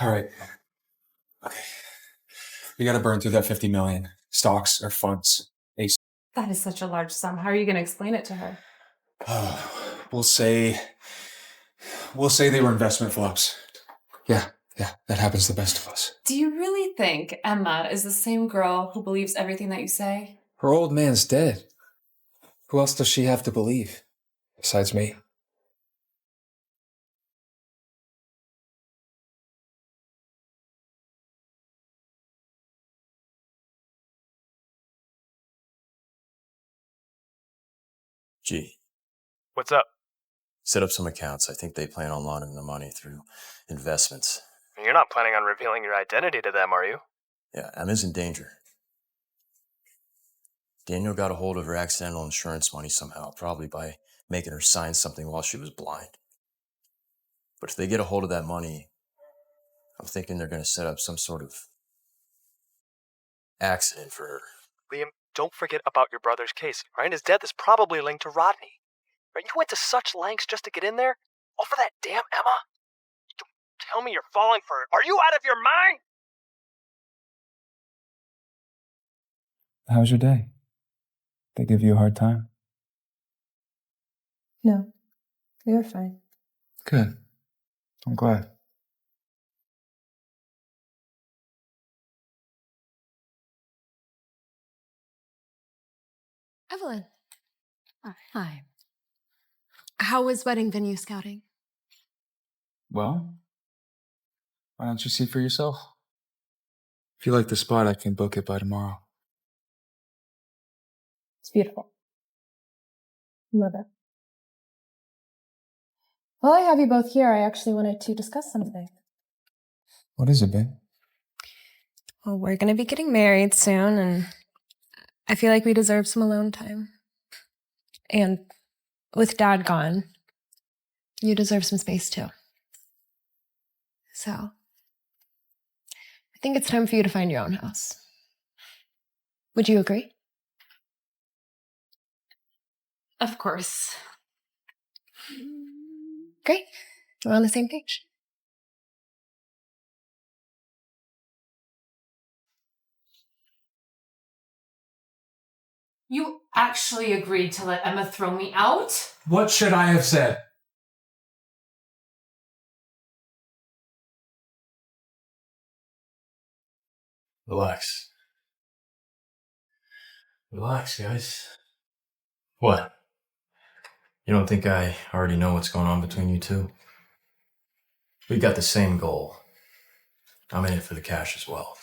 All right. Okay. We gotta burn through that 50 million. Stocks or funds. That is such a large sum. How are you going to explain it to her? We'll say they were investment flops. Yeah, that happens to the best of us. Do you really think Emma is the same girl who believes everything that you say? Her old man's dead. Who else does she have to believe? Besides me. Gee, What's up? set up some accounts. I think they plan on laundering the money through investments. You're not planning on revealing your identity to them, are you? Yeah, Emma's in danger. Daniel got a hold of her accidental insurance money somehow, probably by making her sign something while she was blind. But if they get a hold of that money, I'm thinking they're going to set up some sort of accident for her. Liam, don't forget about your brother's case, right? His death is probably linked to Rodney. Right? You went to such lengths just to get in there? All for that damn Emma? Don't tell me you're falling for it. Are you out of your mind? How was your day? They give you a hard time? No, we were fine. Good. I'm glad. Evelyn. Hi. How was wedding venue scouting? Well, why don't you see for yourself? If you like the spot, I can book it by tomorrow. It's beautiful. Love it. While I have you both here, I actually wanted to discuss something. What is it, babe? Well, we're going to be getting married soon, and I feel like we deserve some alone time. And with Dad gone, you deserve some space too. So, I think it's time for you to find your own house. Would you agree? Of course. Great. We're on the same page. You actually agreed to let Emma throw me out? What should I have said? Relax. Relax, guys. What? You don't think I already know what's going on between you two? We got the same goal. I'm in it for the cash as well.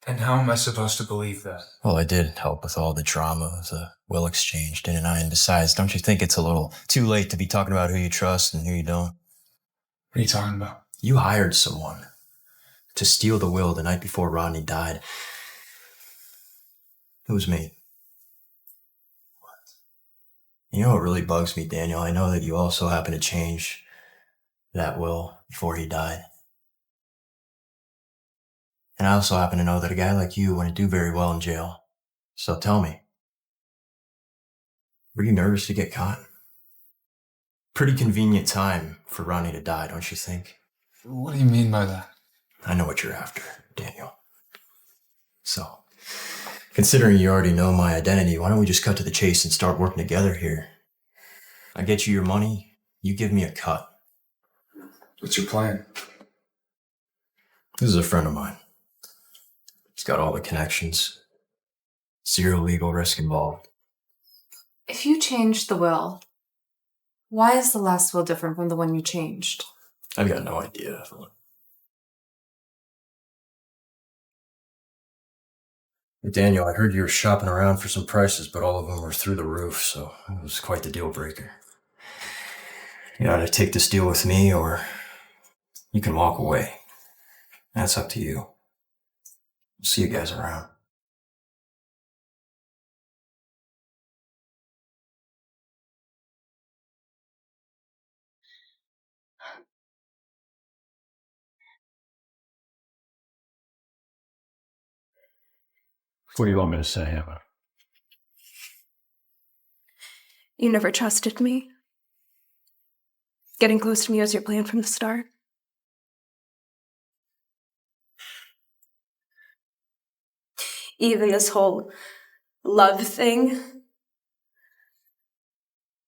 And how am I supposed to believe that? Well, I did help with all the drama of the will exchange, didn't I? And besides, don't you think it's a little too late to be talking about who you trust and who you don't? What are you talking about? You hired someone to steal the will the night before Rodney died. It was me. You know what really bugs me, Daniel? I know that you also happened to change that will before he died. And I also happen to know that a guy like you wouldn't do very well in jail. So tell me, were you nervous to get caught? Pretty convenient time for Rodney to die, don't you think? What do you mean by that? I know what you're after, Daniel. So, Considering you already know my identity, why don't we just cut to the chase and start working together here? I get you your money, you give me a cut. What's your plan? This is a friend of mine. He's got all the connections. Zero legal risk involved. If you changed the will, why is the last will different from the one you changed? I've got no idea. Daniel, I heard you were shopping around for some prices, but all of them were through the roof, so it was quite the deal breaker. You either take this deal with me, or you can walk away. That's up to you. See you guys around. What do you want me to say, Emma? You never trusted me. Getting close to me was your plan from the start. Even this whole love thing.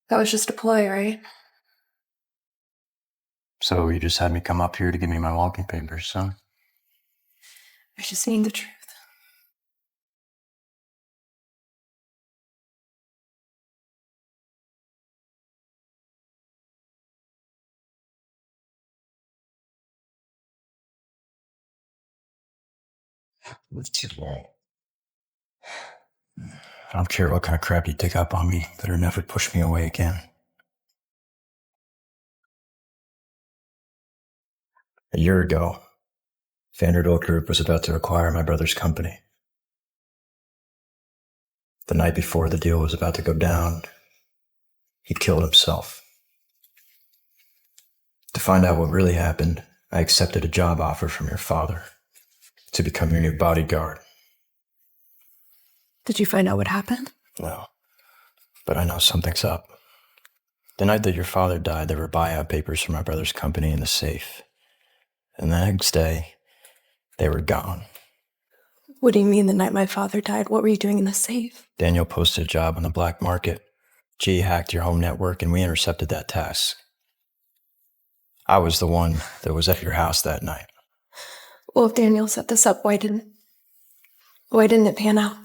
That was just a ploy, right? So you just had me come up here to give me my walking papers, huh? I just need the truth. It's too long. I don't care what kind of crap you dig up on me. Better never push me away again. A year ago, Vanderbilt Group was about to acquire my brother's company. The night before the deal was about to go down, he killed himself. To find out what really happened, I accepted a job offer from your father to become your new bodyguard. Did you find out what happened? No, but I know something's up. The night that your father died, there were buyout papers for my brother's company in the safe. And the next day, they were gone. What do you mean the night my father died? What were you doing in the safe? Daniel posted a job on the black market. G hacked your home network, and we intercepted that task. I was the one that was at your house that night. Well, if Daniel set this up, why didn't it pan out?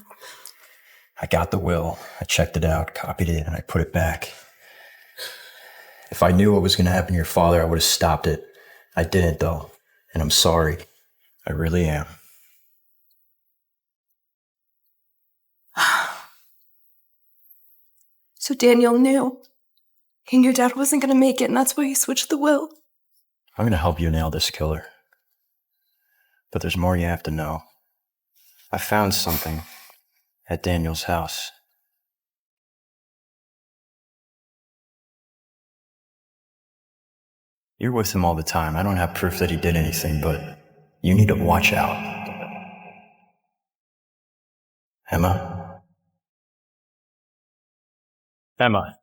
I got the will, I checked it out, copied it, and I put it back. If I knew what was going to happen to your father, I would have stopped it. I didn't, though, and I'm sorry. I really am. So Daniel knew. He knew Dad wasn't going to make it, and that's why he switched the will. I'm going to help you nail this killer. But there's more you have to know. I found something at Daniel's house. You're with him all the time. I don't have proof that he did anything, but you need to watch out. Emma? Emma?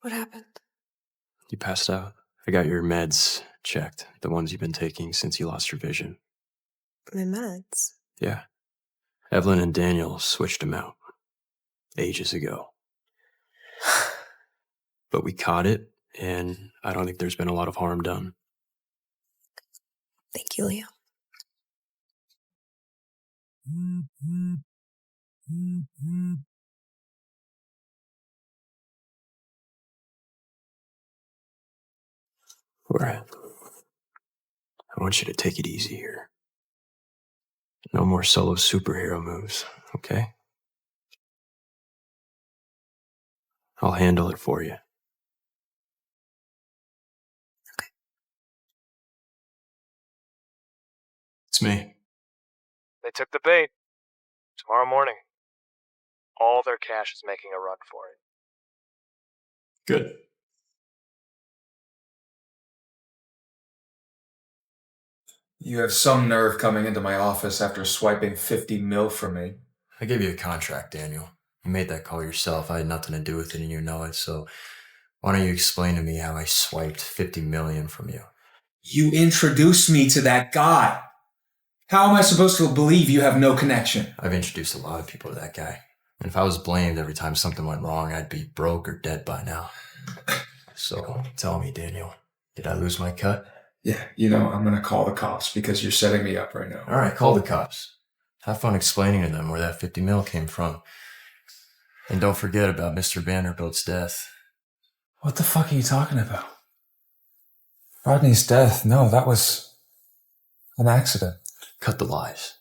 What happened? You passed out. I got your meds checked, the ones you've been taking since you lost your vision. My meds? Yeah. Evelyn and Daniel switched them out. Ages ago. But we caught it, and I don't think there's been a lot of harm done. Thank you, Leo. All right. I want you to take it easy here. No more solo superhero moves, okay? I'll handle it for you. Okay. It's me. They took the bait. Tomorrow morning, all their cash is making a run for it. Good. You have some nerve coming into my office after swiping 50 mil from me. I gave you a contract, Daniel. You made that call yourself. I had nothing to do with it and you know it, so why don't you explain to me how I swiped $50 million from you? You introduced me to that guy. How am I supposed to believe you have no connection? I've introduced a lot of people to that guy. And if I was blamed every time something went wrong, I'd be broke or dead by now. So tell me, Daniel, did I lose my cut? Yeah, I'm gonna call the cops because you're setting me up right now. All right, call the cops. Have fun explaining to them where that 50 mil came from. And don't forget about Mr. Vanderbilt's death. What the fuck are you talking about? Rodney's death? No, that was an accident. Cut the lies.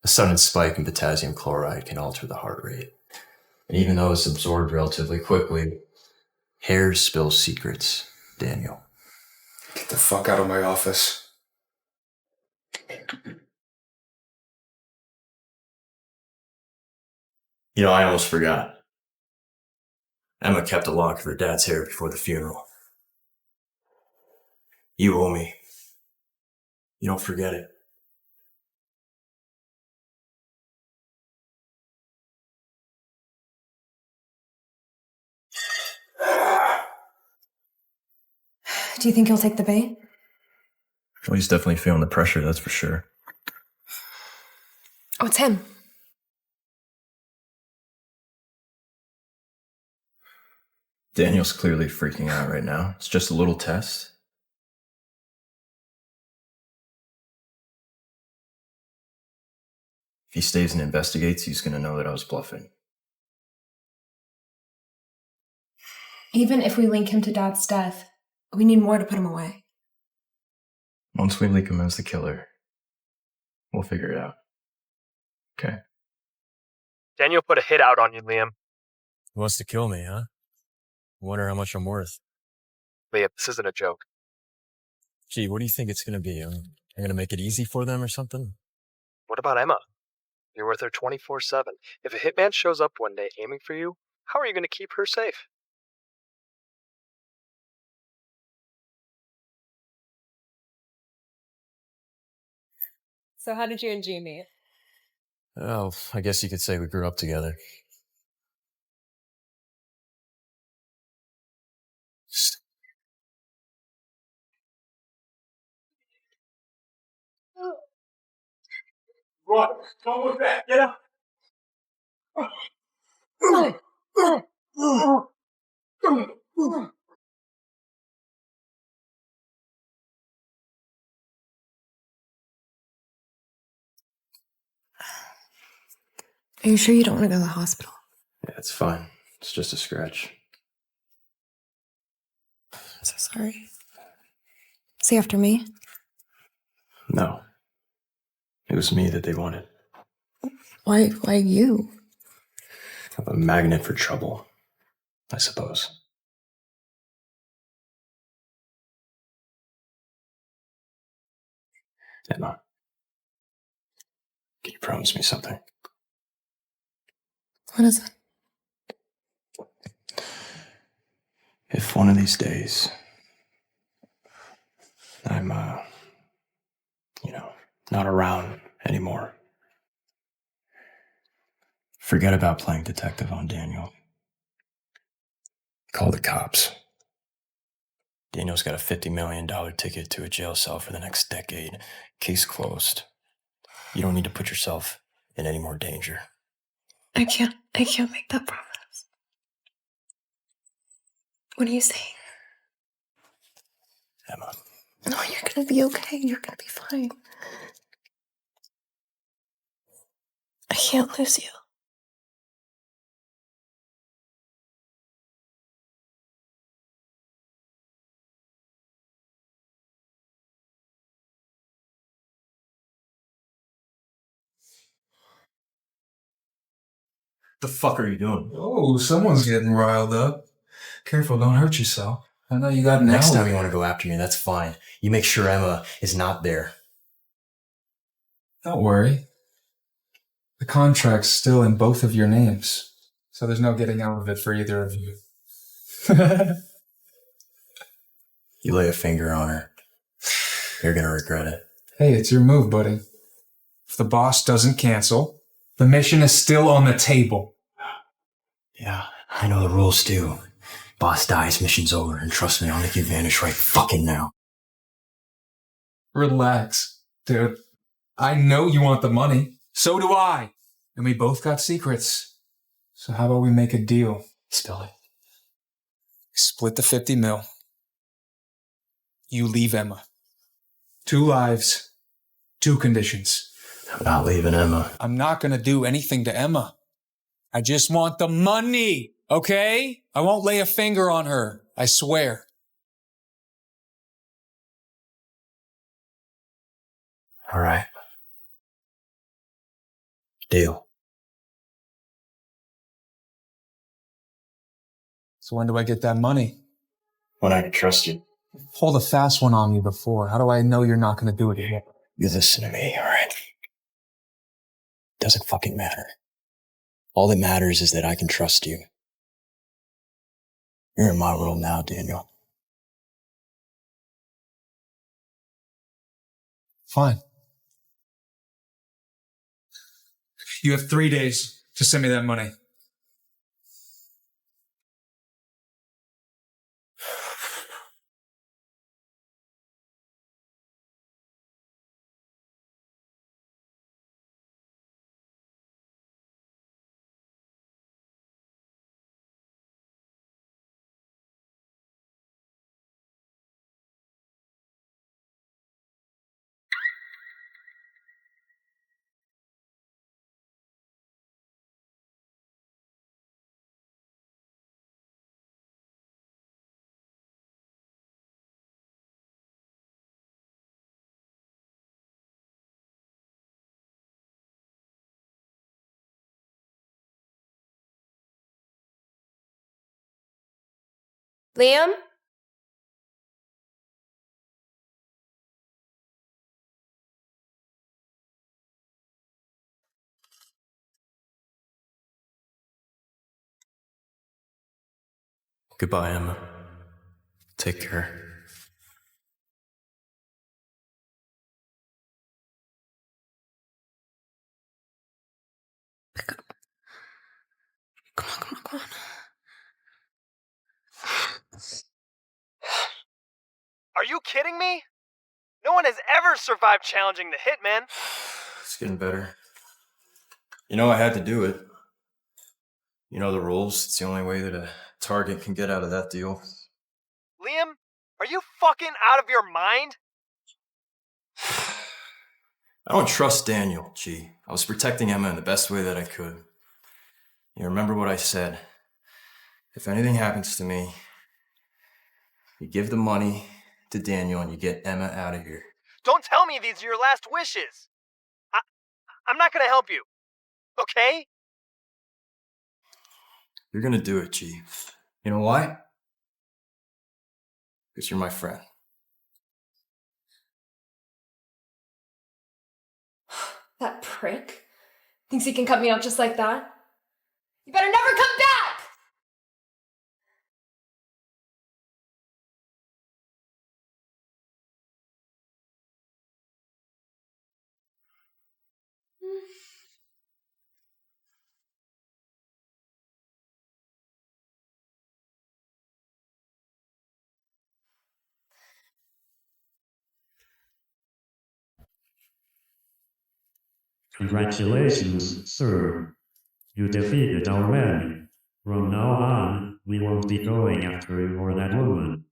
A sudden spike in potassium chloride can alter the heart rate. And even though it's absorbed relatively quickly, hairs spill secrets, Daniel. Get the fuck out of my office. I almost forgot. Emma kept a lock of her dad's hair before the funeral. You owe me. You don't forget it. Do you think he'll take the bait? Well, he's definitely feeling the pressure, that's for sure. Oh, it's him. Daniel's clearly freaking out right now. It's just a little test. If he stays and investigates, he's going to know that I was bluffing. Even if we link him to Dad's death, we need more to put him away. Once we link him as the killer, we'll figure it out. Okay. Daniel put a hit out on you, Liam. He wants to kill me, huh? Wonder how much I'm worth. Liam, this isn't a joke. Gee, what do you think it's going to be? I'm going to make it easy for them or something? What about Emma? You're with her 24/7. If a hitman shows up one day aiming for you, how are you going to keep her safe? So how did you and G meet? Oh, I guess you could say we grew up together. Right, come with that. Get up. Are you sure you don't want to go to the hospital? Yeah, it's fine. It's just a scratch. I'm so sorry. Is he after me? No. It was me that they wanted. Why you? I'm a magnet for trouble, I suppose. Emma, can you promise me something? What is it? If one of these days I'm, not around anymore, forget about playing detective on Daniel. Call the cops. Daniel's got a $50 million ticket to a jail cell for the next decade. Case closed. You don't need to put yourself in any more danger. I can't make that promise. What are you saying? Emma. No, you're gonna be okay. You're gonna be fine. I can't lose you. The fuck are you doing? Oh, someone's getting riled up. Careful, don't hurt yourself. I know you got an Next alibi. time you want to go after me, that's fine. You make sure Emma is not there. Don't worry. The contract's still in both of your names, so there's no getting out of it for either of you. You lay a finger on her, you're gonna regret it. Hey, it's your move, buddy. If the boss doesn't cancel, The mission is still on the table. Yeah, I know the rules too. Boss dies, mission's over, and trust me, I'll make you vanish right fucking now. Relax, dude. I know you want the money. So do I. And we both got secrets. So how about we make a deal? Spill it. Split the 50 mil. You leave Emma. 2 lives, 2 conditions. I'm not leaving Emma. I'm not gonna do anything to Emma. I just want the money, okay? I won't lay a finger on her. I swear. All right. Deal. So when do I get that money? When I can trust you. Pulled a fast one on me before. How do I know you're not going to do it again? You listen to me, all right? Doesn't fucking matter. All that matters is that I can trust you. You're in my world now, Daniel. Fine. You have 3 days to send me that money. Liam? Goodbye, Emma. Take care. Come on. Are you kidding me? No one has ever survived challenging the hitman. It's getting better. You know I had to do it. You know the rules. It's the only way that a target can get out of that deal. Liam, are you fucking out of your mind? I don't trust Daniel, G. I was protecting Emma in the best way that I could. You remember what I said. If anything happens to me, you give the money to Daniel and you get Emma out of here. Don't tell me these are your last wishes. I'm not gonna help you. Okay? You're gonna do it, G. You know why? Because you're my friend. That prick thinks he can cut me off just like that. You better never come back! Congratulations, sir. You defeated our enemy. From now on, we won't be going after you or that woman.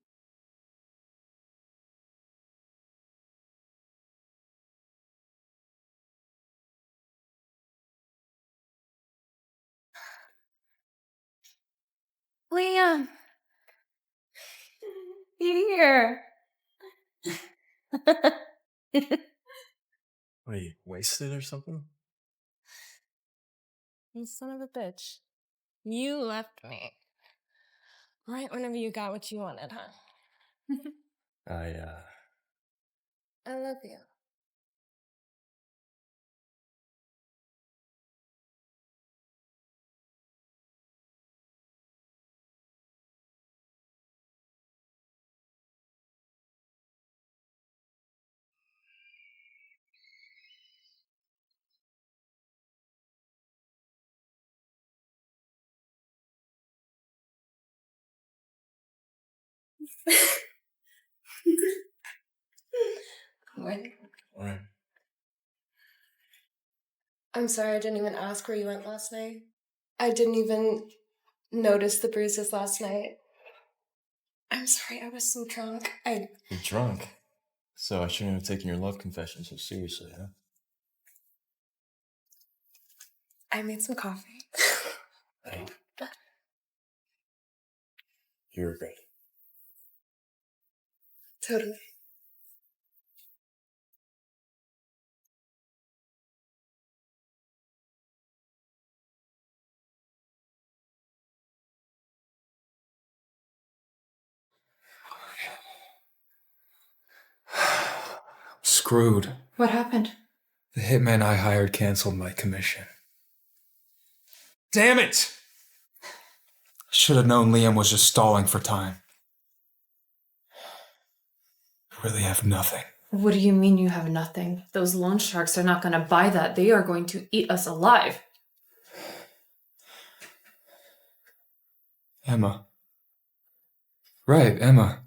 Liam! Here! What, are you wasted or something? You son of a bitch. You left me. Right whenever you got what you wanted, huh? I love you. What? All right. I'm sorry I didn't even ask where you went last night. I didn't even notice the bruises last night. I'm sorry, I was so drunk. You're drunk. So I shouldn't have taken your love confession so seriously, huh? I made some coffee. Hey. You regret it. Totally. Screwed. What happened? The hitman I hired canceled my commission. Damn it! I should have known Liam was just stalling for time. I really have nothing. What do you mean you have nothing? Those loan sharks are not going to buy that. They are going to eat us alive. Emma. Right, Emma.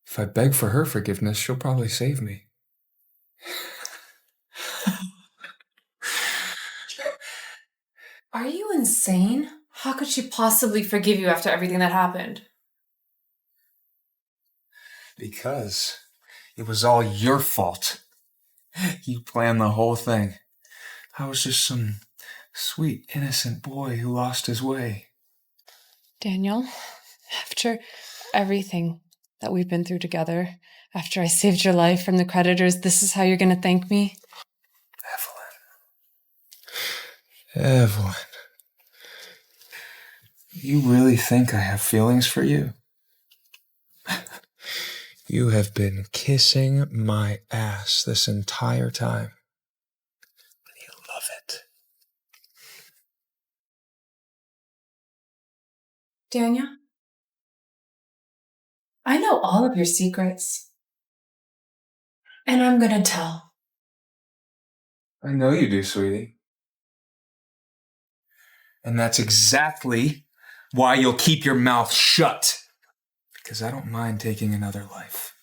If I beg for her forgiveness, she'll probably save me. Are you insane? How could she possibly forgive you after everything that happened? Because it was all your fault. You planned the whole thing. I was just some sweet, innocent boy who lost his way. Daniel, after everything that we've been through together, after I saved your life from the creditors, this is how you're going to thank me? Evelyn. You really think I have feelings for you? You have been kissing my ass this entire time. And you love it. Daniel, I know all of your secrets. And I'm going to tell. I know you do, sweetie. And that's exactly why you'll keep your mouth shut. Because I don't mind taking another life.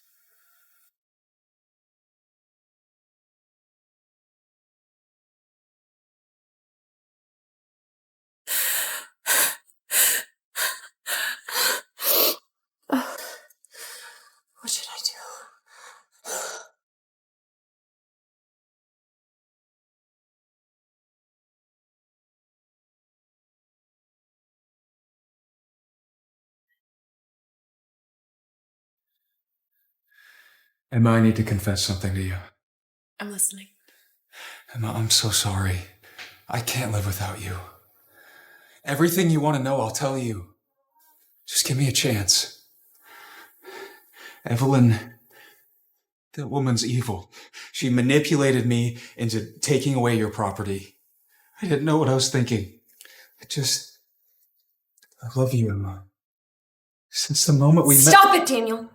What should I do? Emma, I need to confess something to you. I'm listening. Emma, I'm so sorry. I can't live without you. Everything you want to know, I'll tell you. Just give me a chance. Evelyn, that woman's evil. She manipulated me into taking away your property. I didn't know what I was thinking. I love you, Emma. Since the moment we met... Stop it, Daniel!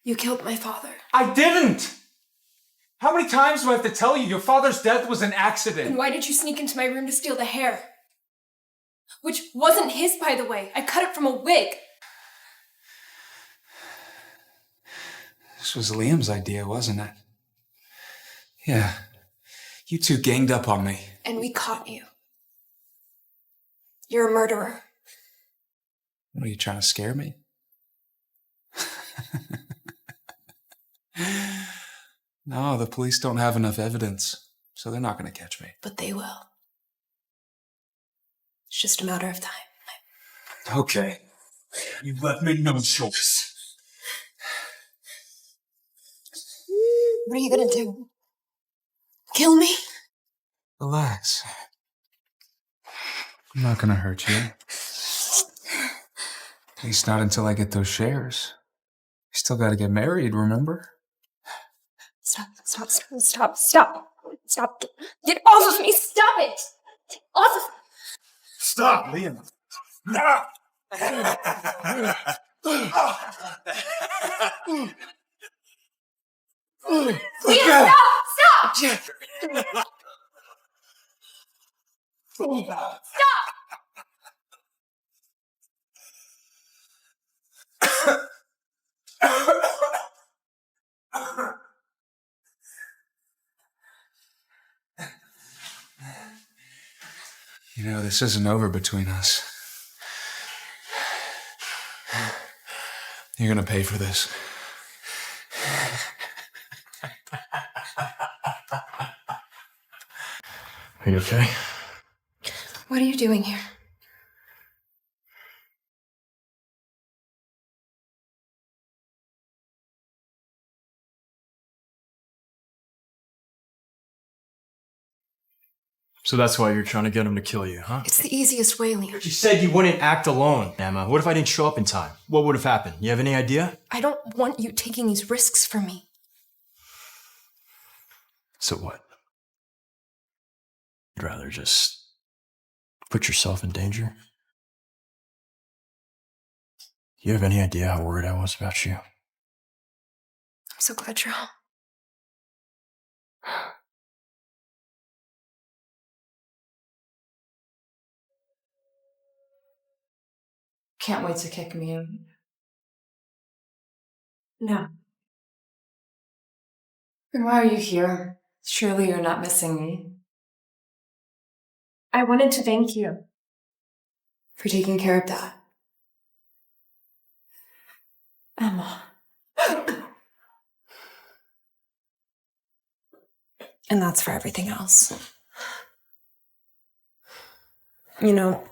You killed my father. I didn't! How many times do I have to tell you your father's death was an accident? And why did you sneak into my room to steal the hair? Which wasn't his, by the way. I cut it from a wig. This was Liam's idea, wasn't it? Yeah. You two ganged up on me. And we caught you. You're a murderer. What, are you trying to scare me? No, the police don't have enough evidence, so they're not going to catch me. But they will. It's just a matter of time. Okay. You left me no choice. What are you gonna do? Kill me? Relax. I'm not going to hurt you. At least not until I get those shares. You still got to get married, remember? Stop. Get off of me, stop it! Get off of me! Stop, Liam. Liam, stop! Stop! You know, this isn't over between us. You're gonna pay for this. Are you okay? What are you doing here? So that's why you're trying to get him to kill you, huh? It's the easiest way, Liam. You said you wouldn't act alone, Emma. What if I didn't show up in time? What would have happened? You have any idea? I don't want you taking these risks for me. So what? You'd rather just put yourself in danger? You have any idea how worried I was about you? I'm so glad you're home. Can't wait to kick me out. No. Then why are you here? Surely you're not missing me. I wanted to thank you For taking care of Dad. Emma. And that's for everything else. You know,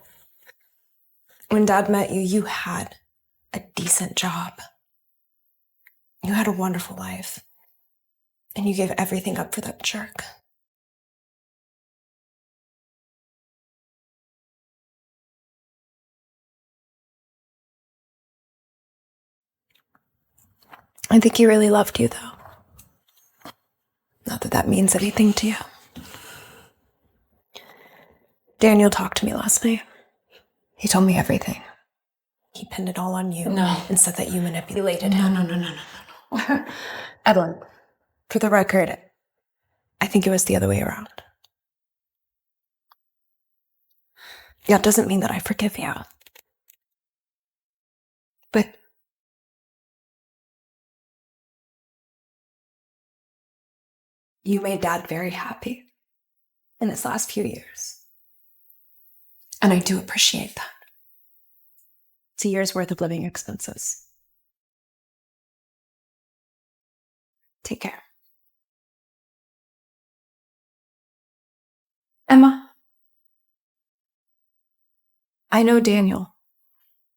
when Dad met you, you had a decent job. You had a wonderful life. And you gave everything up for that jerk. I think he really loved you, though. Not that that means anything to you. Daniel talked to me last night. He told me everything. He pinned it all on you. No. And said that you manipulated him. No. Evelyn, for the record, I think it was the other way around. That doesn't mean that I forgive you. But you made Dad very happy in his last few years. And I do appreciate that. It's a year's worth of living expenses. Take care. Emma. I know Daniel.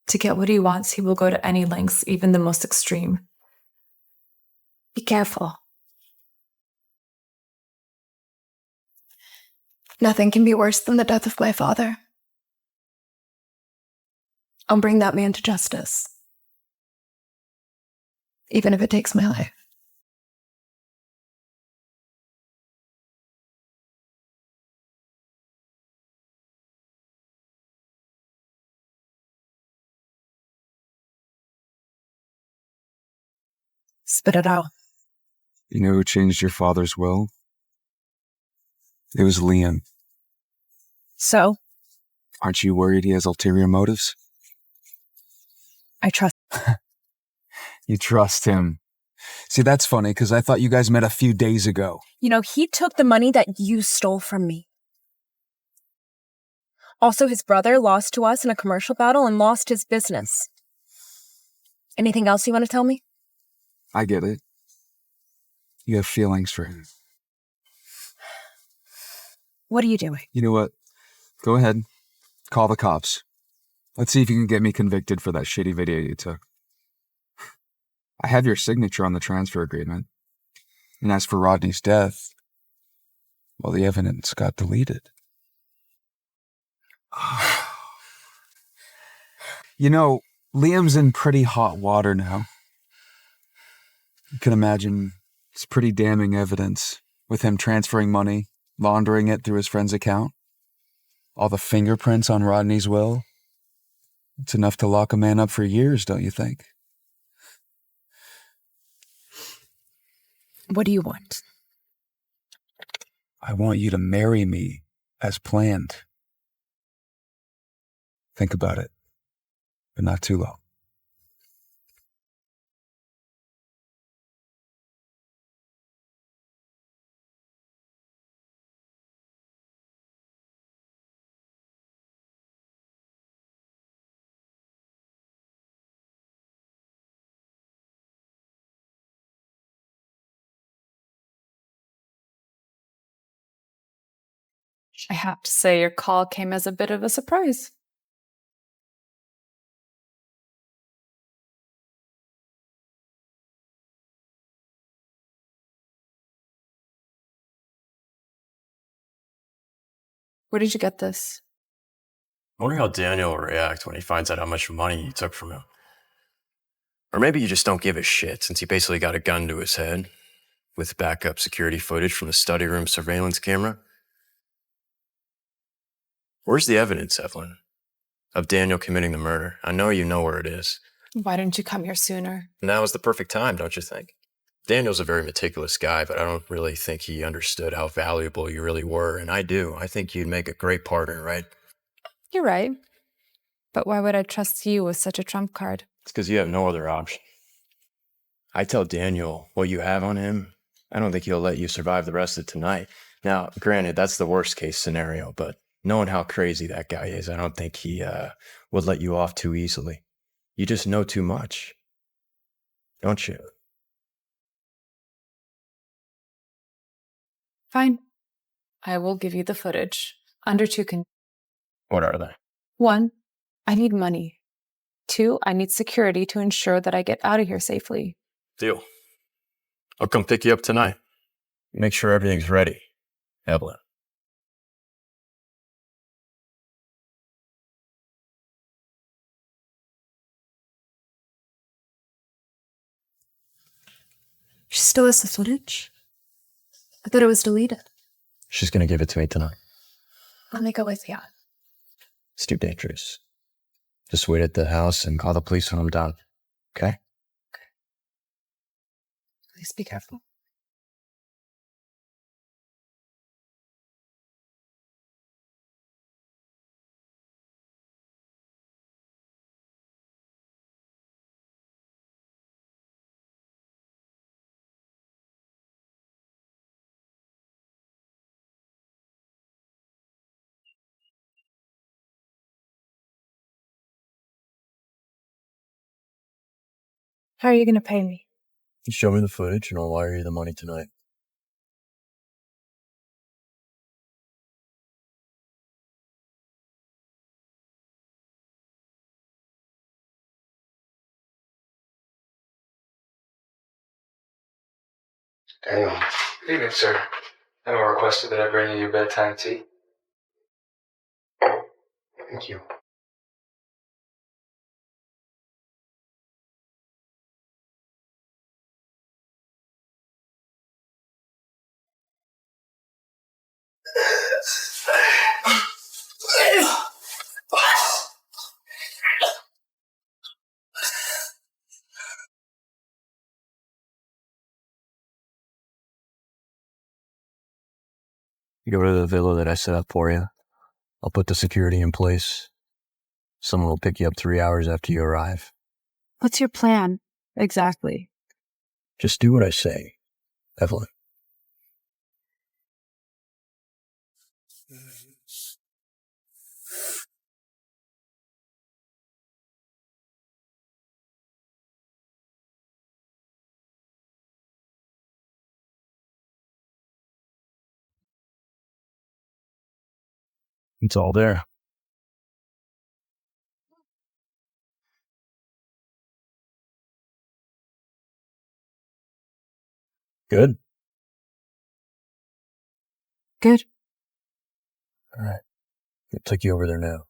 To get what he wants, he will go to any lengths, even the most extreme. Be careful. Nothing can be worse than the death of my father. I'll bring that man to justice. Even if it takes my life. Spit it out. You know who changed your father's will? It was Liam. So? Aren't you worried he has ulterior motives? I trust. You trust him. See, that's funny, because I thought you guys met a few days ago. You know, he took the money that you stole from me. Also, his brother lost to us in a commercial battle and lost his business. Anything else you want to tell me? I get it. You have feelings for him. What are you doing? You know what? Go ahead. Call the cops. Let's see if you can get me convicted for that shitty video you took. I have your signature on the transfer agreement. And as for Rodney's death, well, the evidence got deleted. You know, Liam's in pretty hot water now. You can imagine it's pretty damning evidence with him transferring money, laundering it through his friend's account. All the fingerprints on Rodney's will. It's enough to lock a man up for years, don't you think? What do you want? I want you to marry me as planned. Think about it, but not too long. I have to say, your call came as a bit of a surprise. Where did you get this? I wonder how Daniel will react when he finds out how much money you took from him. Or maybe you just don't give a shit, since he basically got a gun to his head with backup security footage from the study room surveillance camera. Where's the evidence, Evelyn, of Daniel committing the murder? I know you know where it is. Why didn't you come here sooner? Now is the perfect time, don't you think? Daniel's a very meticulous guy, but I don't really think he understood how valuable you really were, and I do. I think you'd make a great partner, right? You're right. But why would I trust you with such a trump card? It's because you have no other option. I tell Daniel what you have on him, I don't think he'll let you survive the rest of tonight. Now, granted, that's the worst case scenario, but knowing how crazy that guy is, I don't think he would let you off too easily. You just know too much, don't you? Fine. I will give you the footage. Under two conditions. What are they? 1, I need money. 2, I need security to ensure that I get out of here safely. Deal. I'll come pick you up tonight. Make sure everything's ready, Evelyn. She still has the footage? I thought it was deleted. She's gonna give it to me tonight. Let me go with you. It's too dangerous. Just wait at the house and call the police when I'm done. Okay? Please be careful. How are you going to pay me? You show me the footage and I'll wire you the money tonight. Daniel. Good evening, sir. Emma requested that I bring you your bedtime tea. Thank you. You go to the villa that I set up for you. I'll put the security in place. Someone will pick you up 3 hours after you arrive. What's your plan? Exactly. Just do what I say, Evelyn. It's all there. Good? Good. All right. I'll take you over there now.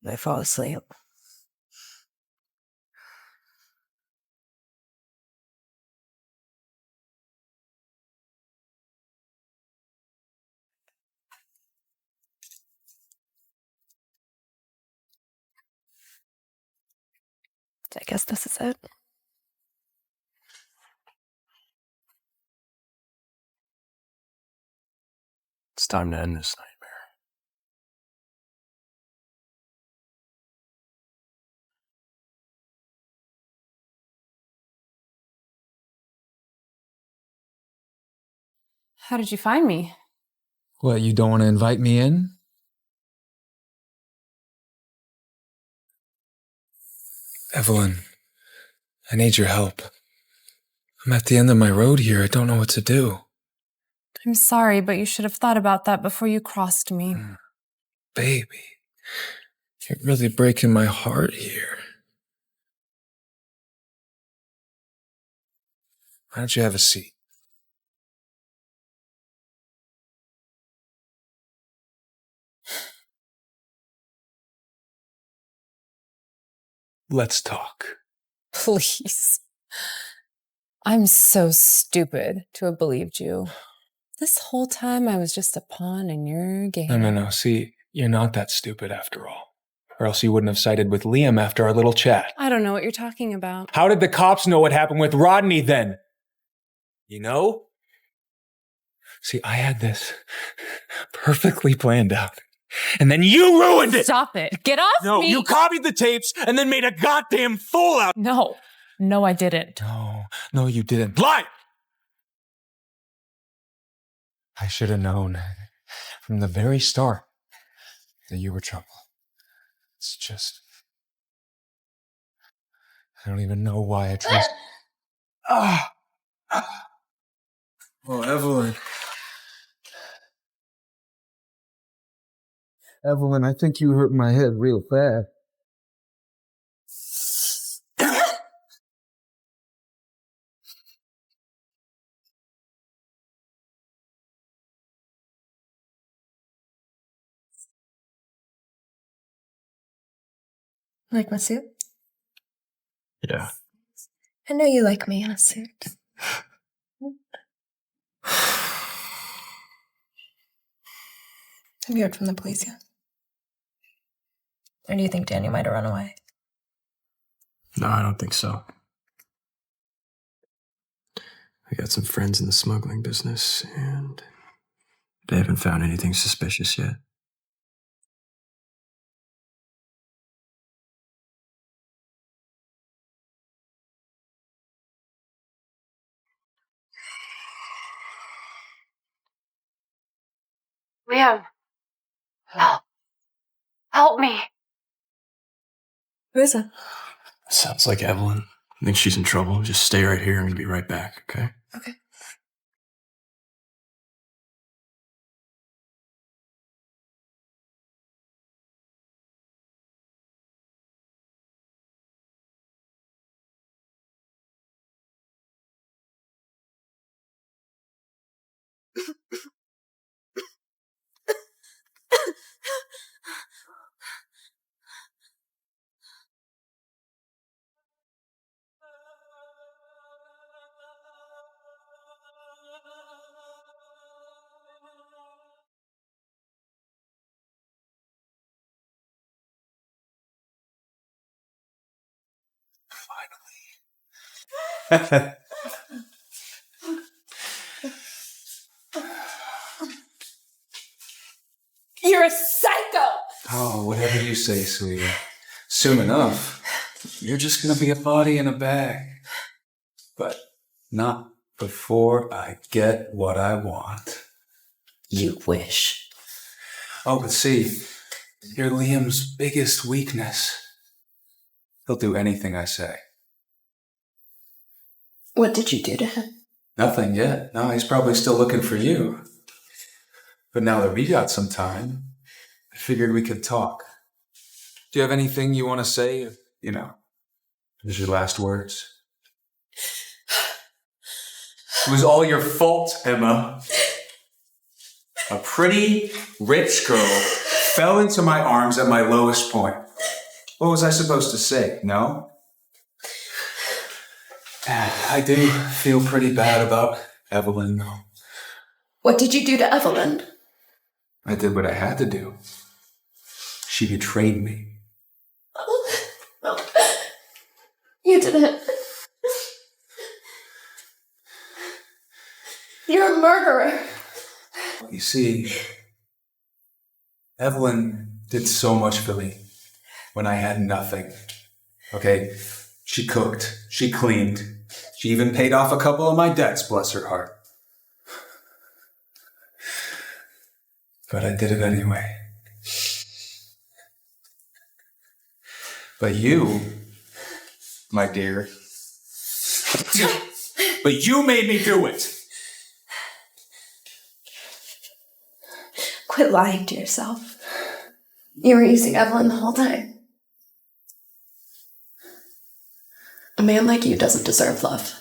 They fall asleep. I guess this is it. It's time to end this nightmare. How did you find me? What, you don't want to invite me in? Evelyn, I need your help. I'm at the end of my road here. I don't know what to do. I'm sorry, but you should have thought about that before you crossed me. Baby, you're really breaking my heart here. Why don't you have a seat? Let's talk. Please. I'm so stupid to have believed you. This whole time I was just a pawn in your game. No. See, you're not that stupid after all. Or else you wouldn't have sided with Liam after our little chat. I don't know what you're talking about. How did the cops know what happened with Rodney then? You know? See, I had this perfectly planned out. And then you ruined it! Stop it. Get off me! No, you copied the tapes and then made a goddamn fool out. No, I didn't. No, you didn't. Lie! I should have known from the very start that you were trouble. It's just... I don't even know why I trust... Oh, Evelyn. Evelyn, I think you hurt my head real bad. Like my suit? Yeah. I know you like me in a suit. Have you heard from the police yet? Or do you think Danny might have run away? No, I don't think so. I got some friends in the smuggling business, and they haven't found anything suspicious yet. Liam. Help me. Who is it? Sounds like Evelyn. I think she's in trouble. Just stay right here. I'm gonna be right back, okay? Okay. You're a psycho! Oh, whatever you say, sweetie. Soon enough, you're just gonna be a body in a bag. But not before I get what I want. You wish. Oh, but see, you're Liam's biggest weakness. He'll do anything I say. What did you do to him? Nothing yet. No, he's probably still looking for you. But now that we got some time, I figured we could talk. Do you have anything you want to say? You know, this is your last words. It was all your fault, Emma. A pretty, rich girl fell into my arms at my lowest point. What was I supposed to say? No? I do feel pretty bad about Evelyn, though. What did you do to Evelyn? I did what I had to do. She betrayed me. You didn't. You're a murderer. You see, Evelyn did so much for me when I had nothing. Okay? She cooked. She cleaned. She even paid off a couple of my debts, bless her heart. But I did it anyway. But you, my dear, but you made me do it. Quit lying to yourself. You were using Evelyn the whole time. A man like you doesn't deserve love.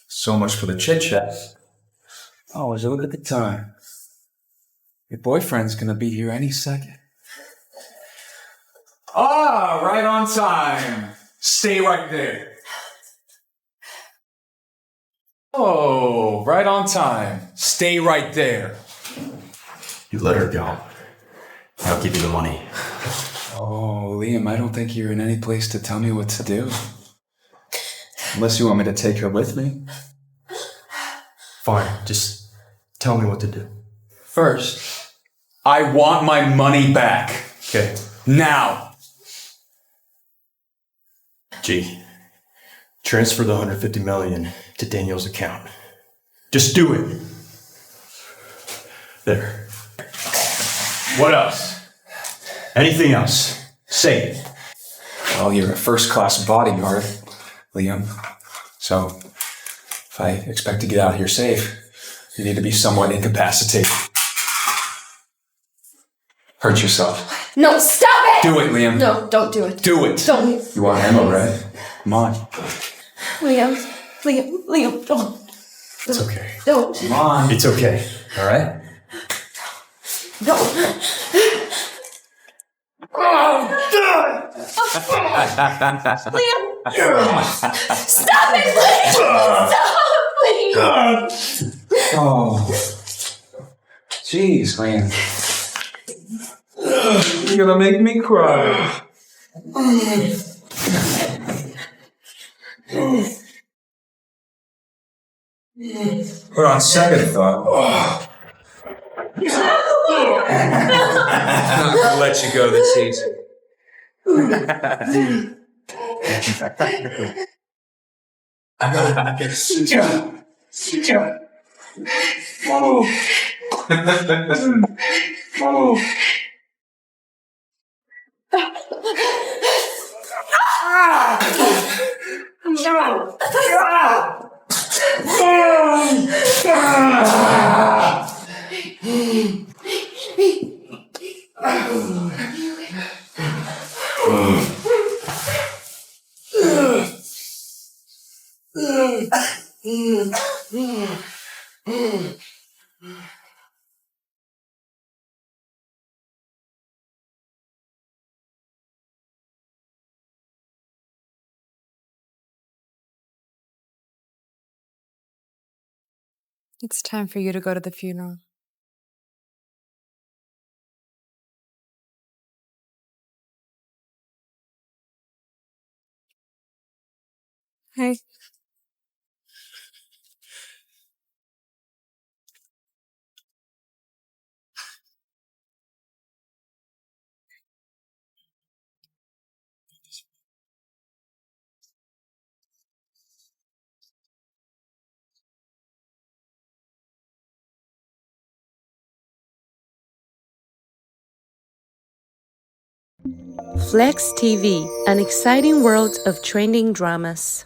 So much for the chit-chat. Oh, as I look at the time. Your boyfriend's gonna be here any second. Ah, right on time. Stay right there. Oh, right on time. Stay right there. You let her go. I'll give you the money. Oh, Liam, I don't think you're in any place to tell me what to do. Unless you want me to take her with me. Fine, just tell me what to do. First, I want my money back. Okay. Now. G, transfer the $150 million to Daniel's account. Just do it. There. What else? Anything else? Say it. Well, you're a first-class bodyguard, Liam. So, if I expect to get out here safe, you need to be somewhat incapacitated. Hurt yourself. No, stop it! Do it, Liam. No, don't do it. Do it. Don't. You want ammo, right? Come on. Liam, don't. It's okay. Don't. Come on. It's okay, all right? Don't. Liam! Stop it, please! Stop, please! Oh. Jeez, Liam. You're gonna make me cry. But on second thought, I'm not gonna let you go this easy. I gotta get It's time for you to go to the funeral. Hey. FlexTV, an exciting world of trending dramas.